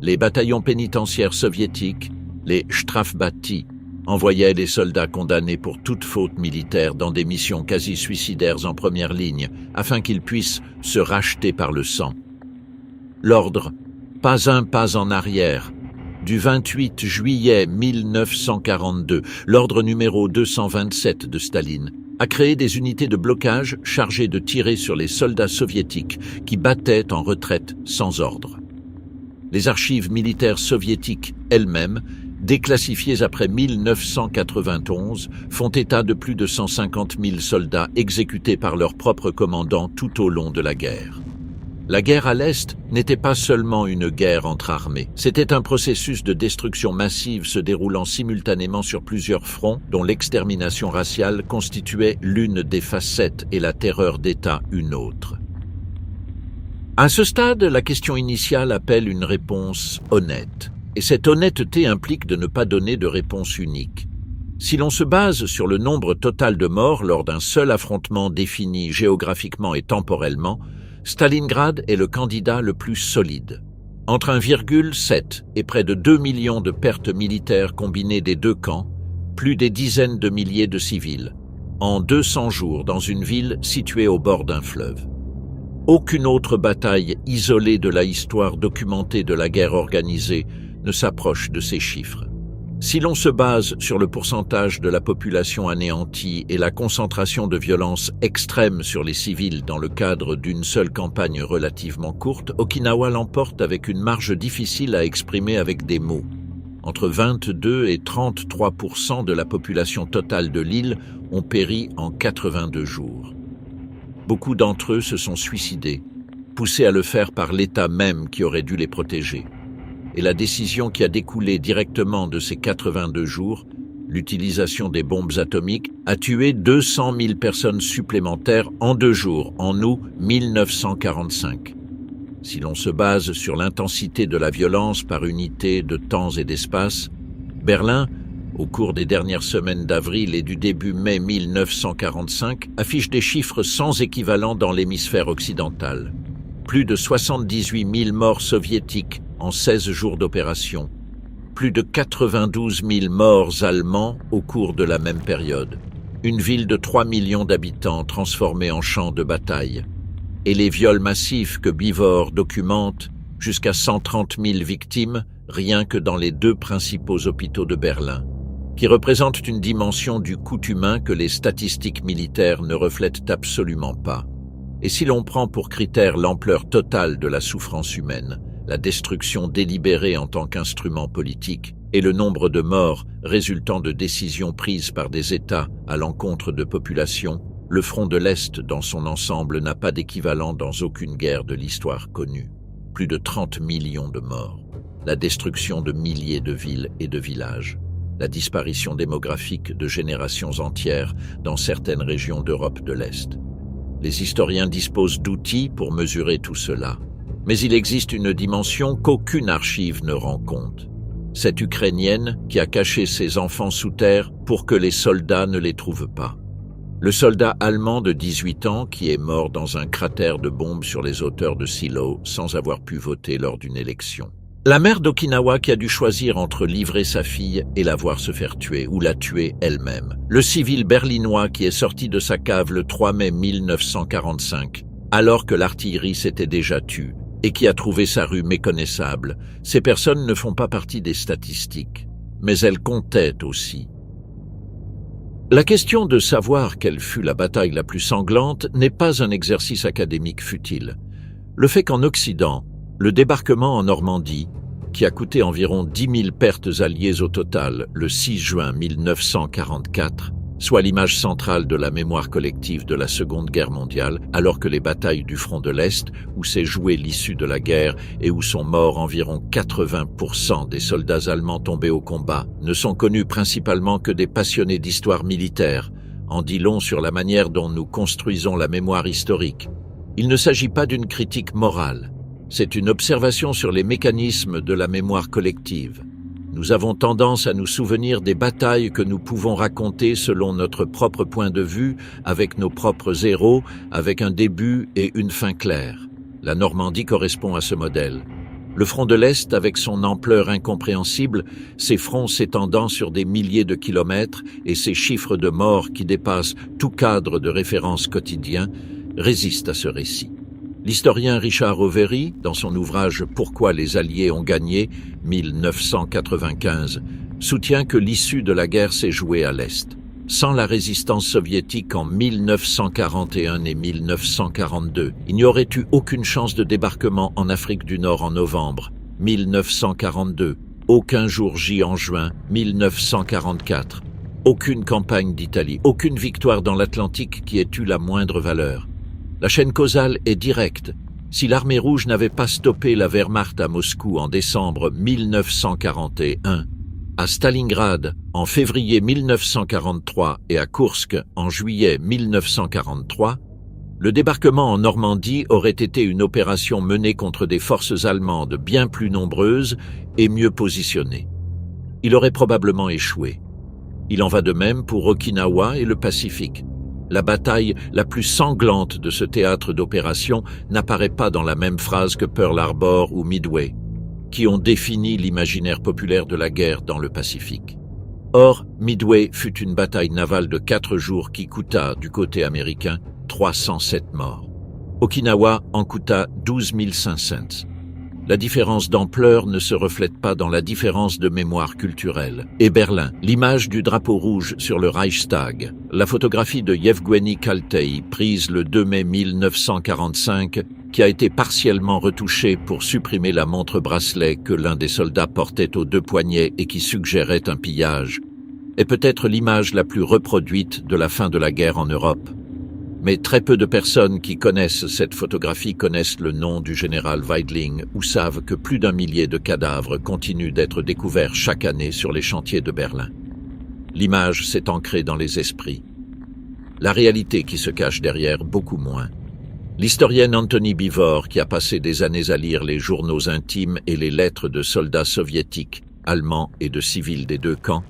[SPEAKER 1] Les bataillons pénitentiaires soviétiques, les Strafbati, envoyaient les soldats condamnés pour toute faute militaire dans des missions quasi suicidaires en première ligne, afin qu'ils puissent se racheter par le sang. L'ordre « Pas un pas en arrière » du 28 juillet 1942, l'ordre numéro 227 de Staline, a créé des unités de blocage chargées de tirer sur les soldats soviétiques qui battaient en retraite sans ordre. Les archives militaires soviétiques elles-mêmes, déclassifiées après 1991, font état de plus de 150 000 soldats exécutés par leurs propres commandants tout au long de la guerre. La guerre à l'Est n'était pas seulement une guerre entre armées, c'était un processus de destruction massive se déroulant simultanément sur plusieurs fronts dont l'extermination raciale constituait l'une des facettes et la terreur d'État une autre. À ce stade, la question initiale appelle une réponse honnête. Et cette honnêteté implique de ne pas donner de réponse unique. Si l'on se base sur le nombre total de morts lors d'un seul affrontement défini géographiquement et temporellement, Stalingrad est le candidat le plus solide. Entre 1,7 et près de 2 millions de pertes militaires combinées des deux camps, plus des dizaines de milliers de civils, en 200 jours dans une ville située au bord d'un fleuve. Aucune autre bataille isolée de la histoire documentée de la guerre organisée ne s'approche de ces chiffres. Si l'on se base sur le pourcentage de la population anéantie et la concentration de violence extrême sur les civils dans le cadre d'une seule campagne relativement courte, Okinawa l'emporte avec une marge difficile à exprimer avec des mots. Entre 22 et 33% de la population totale de l'île ont péri en 82 jours. Beaucoup d'entre eux se sont suicidés, poussés à le faire par l'État même qui aurait dû les protéger. Et la décision qui a découlé directement de ces 82 jours, l'utilisation des bombes atomiques, a tué 200 000 personnes supplémentaires en 2 jours, en août 1945. Si l'on se base sur l'intensité de la violence par unité de temps et d'espace, Berlin, au cours des dernières semaines d'avril et du début mai 1945, affiche des chiffres sans équivalent dans l'hémisphère occidental. Plus de 78 000 morts soviétiques en 16 jours d'opération, plus de 92 000 morts allemands au cours de la même période, une ville de 3 millions d'habitants transformée en champ de bataille, et les viols massifs que Bivor documente, jusqu'à 130 000 victimes rien que dans les 2 principaux hôpitaux de Berlin, qui représentent une dimension du coût humain que les statistiques militaires ne reflètent absolument pas. Et si l'on prend pour critère l'ampleur totale de la souffrance humaine, la destruction délibérée en tant qu'instrument politique et le nombre de morts résultant de décisions prises par des États à l'encontre de populations, le front de l'Est dans son ensemble n'a pas d'équivalent dans aucune guerre de l'histoire connue. Plus de 30 millions de morts, la destruction de milliers de villes et de villages, la disparition démographique de générations entières dans certaines régions d'Europe de l'Est. Les historiens disposent d'outils pour mesurer tout cela. Mais il existe une dimension qu'aucune archive ne rend compte. Cette Ukrainienne qui a caché ses enfants sous terre pour que les soldats ne les trouvent pas. Le soldat allemand de 18 ans qui est mort dans un cratère de bombes sur les hauteurs de Silo sans avoir pu voter lors d'une élection. La mère d'Okinawa qui a dû choisir entre livrer sa fille et la voir se faire tuer ou la tuer elle-même. Le civil berlinois qui est sorti de sa cave le 3 mai 1945 alors que l'artillerie s'était déjà tue et qui a trouvé sa rue méconnaissable. Ces personnes ne font pas partie des statistiques, mais elles comptaient aussi. La question de savoir quelle fut la bataille la plus sanglante n'est pas un exercice académique futile. Le fait qu'en Occident, le débarquement en Normandie, qui a coûté environ 10 000 pertes alliées au total le 6 juin 1944, soit l'image centrale de la mémoire collective de la Seconde Guerre mondiale, alors que les batailles du front de l'Est, où s'est jouée l'issue de la guerre et où sont morts environ 80% des soldats allemands tombés au combat, ne sont connus principalement que des passionnés d'histoire militaire, en dit long sur la manière dont nous construisons la mémoire historique. Il ne s'agit pas d'une critique morale, c'est une observation sur les mécanismes de la mémoire collective. Nous avons tendance à nous souvenir des batailles que nous pouvons raconter selon notre propre point de vue, avec nos propres héros, avec un début et une fin claire. La Normandie correspond à ce modèle. Le front de l'Est, avec son ampleur incompréhensible, ses fronts s'étendant sur des milliers de kilomètres et ses chiffres de morts qui dépassent tout cadre de référence quotidien, résiste à ce récit. L'historien Richard Overy, dans son ouvrage « Pourquoi les Alliés ont gagné » 1995, soutient que l'issue de la guerre s'est jouée à l'Est. Sans la résistance soviétique en 1941 et 1942, il n'y aurait eu aucune chance de débarquement en Afrique du Nord en novembre 1942, aucun jour J en juin 1944, aucune campagne d'Italie, aucune victoire dans l'Atlantique qui ait eu la moindre valeur. La chaîne causale est directe. Si l'armée rouge n'avait pas stoppé la Wehrmacht à Moscou en décembre 1941, à Stalingrad en février 1943 et à Koursk en juillet 1943, le débarquement en Normandie aurait été une opération menée contre des forces allemandes bien plus nombreuses et mieux positionnées. Il aurait probablement échoué. Il en va de même pour Okinawa et le Pacifique. La bataille la plus sanglante de ce théâtre d'opération n'apparaît pas dans la même phrase que Pearl Harbor ou Midway, qui ont défini l'imaginaire populaire de la guerre dans le Pacifique. Or, Midway fut une bataille navale de 4 jours qui coûta, du côté américain, 307 morts. Okinawa en coûta 12 500. La différence d'ampleur ne se reflète pas dans la différence de mémoire culturelle. Et Berlin, l'image du drapeau rouge sur le Reichstag, la photographie de Yevgueni Kaltei, prise le 2 mai 1945, qui a été partiellement retouchée pour supprimer la montre-bracelet que l'un des soldats portait aux 2 poignets et qui suggérait un pillage, est peut-être l'image la plus reproduite de la fin de la guerre en Europe. Mais très peu de personnes qui connaissent cette photographie connaissent le nom du général Weidling ou savent que plus d'1 millier de cadavres continuent d'être découverts chaque année sur les chantiers de Berlin. L'image s'est ancrée dans les esprits. La réalité qui se cache derrière, beaucoup moins. L'historienne Anthony Beevor, qui a passé des années à lire les journaux intimes et les lettres de soldats soviétiques, allemands et de civils des 2 camps,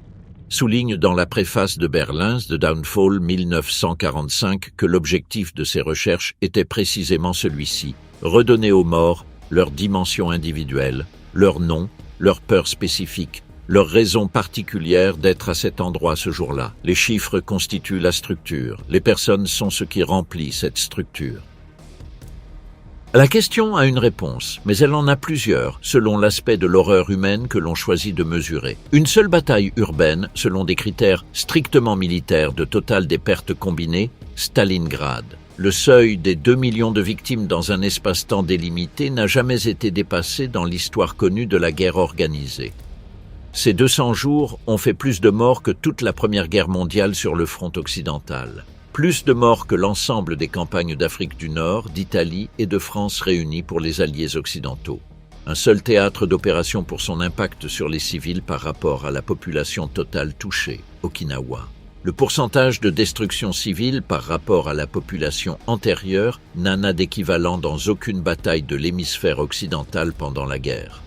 [SPEAKER 1] souligne dans la préface de Berlin's The Downfall 1945 que l'objectif de ses recherches était précisément celui-ci, redonner aux morts leur dimension individuelle, leur nom, leur peur spécifique, leur raison particulière d'être à cet endroit ce jour-là. Les chiffres constituent la structure, les personnes sont ce qui remplit cette structure. La question a une réponse, mais elle en a plusieurs, selon l'aspect de l'horreur humaine que l'on choisit de mesurer. Une seule bataille urbaine, selon des critères strictement militaires de total des pertes combinées, Stalingrad. Le seuil des 2 millions de victimes dans un espace-temps délimité n'a jamais été dépassé dans l'histoire connue de la guerre organisée. Ces 200 jours ont fait plus de morts que toute la Première Guerre mondiale sur le front occidental. Plus de morts que l'ensemble des campagnes d'Afrique du Nord, d'Italie et de France réunies pour les alliés occidentaux. Un seul théâtre d'opération pour son impact sur les civils par rapport à la population totale touchée, Okinawa. Le pourcentage de destruction civile par rapport à la population antérieure n'a d'équivalent dans aucune bataille de l'hémisphère occidental pendant la guerre.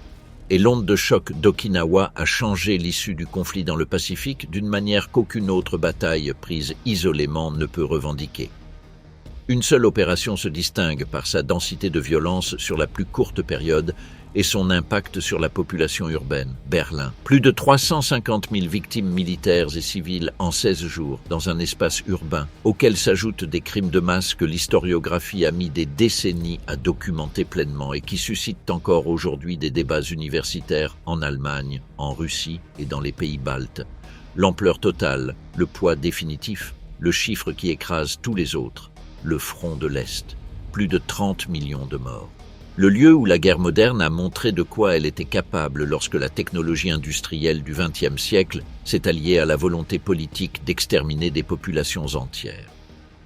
[SPEAKER 1] Et l'onde de choc d'Okinawa a changé l'issue du conflit dans le Pacifique d'une manière qu'aucune autre bataille prise isolément ne peut revendiquer. Une seule opération se distingue par sa densité de violence sur la plus courte période et son impact sur la population urbaine, Berlin. Plus de 350 000 victimes militaires et civiles en 16 jours dans un espace urbain, auquel s'ajoutent des crimes de masse que l'historiographie a mis des décennies à documenter pleinement et qui suscitent encore aujourd'hui des débats universitaires en Allemagne, en Russie et dans les pays baltes. L'ampleur totale, le poids définitif, le chiffre qui écrase tous les autres, le front de l'Est. Plus de 30 millions de morts. Le lieu où la guerre moderne a montré de quoi elle était capable lorsque la technologie industrielle du XXe siècle s'est alliée à la volonté politique d'exterminer des populations entières.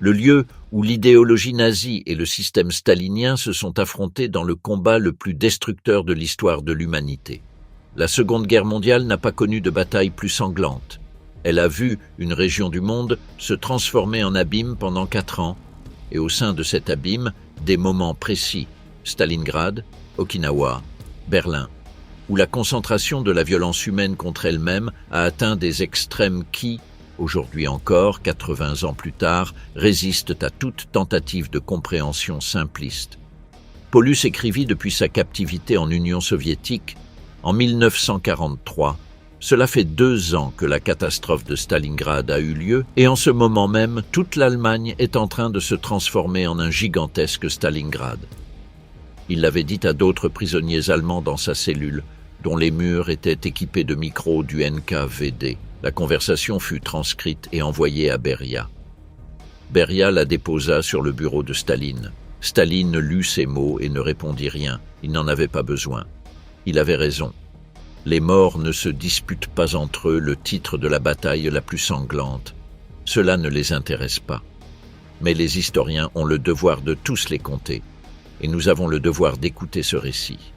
[SPEAKER 1] Le lieu où l'idéologie nazie et le système stalinien se sont affrontés dans le combat le plus destructeur de l'histoire de l'humanité. La Seconde Guerre mondiale n'a pas connu de bataille plus sanglante. Elle a vu une région du monde se transformer en abîme pendant 4 ans, et au sein de cet abîme, des moments précis, Stalingrad, Okinawa, Berlin, où la concentration de la violence humaine contre elle-même a atteint des extrêmes qui, aujourd'hui encore, 80 ans plus tard, résistent à toute tentative de compréhension simpliste. Paulus écrivit depuis sa captivité en Union soviétique, en 1943, cela fait 2 ans que la catastrophe de Stalingrad a eu lieu et en ce moment même, toute l'Allemagne est en train de se transformer en un gigantesque Stalingrad. Il l'avait dit à d'autres prisonniers allemands dans sa cellule, dont les murs étaient équipés de micros du NKVD. La conversation fut transcrite et envoyée à Beria. Beria la déposa sur le bureau de Staline. Staline lut ces mots et ne répondit rien. Il n'en avait pas besoin. Il avait raison. Les morts ne se disputent pas entre eux le titre de la bataille la plus sanglante. Cela ne les intéresse pas. Mais les historiens ont le devoir de tous les compter. Et nous avons le devoir d'écouter ce récit.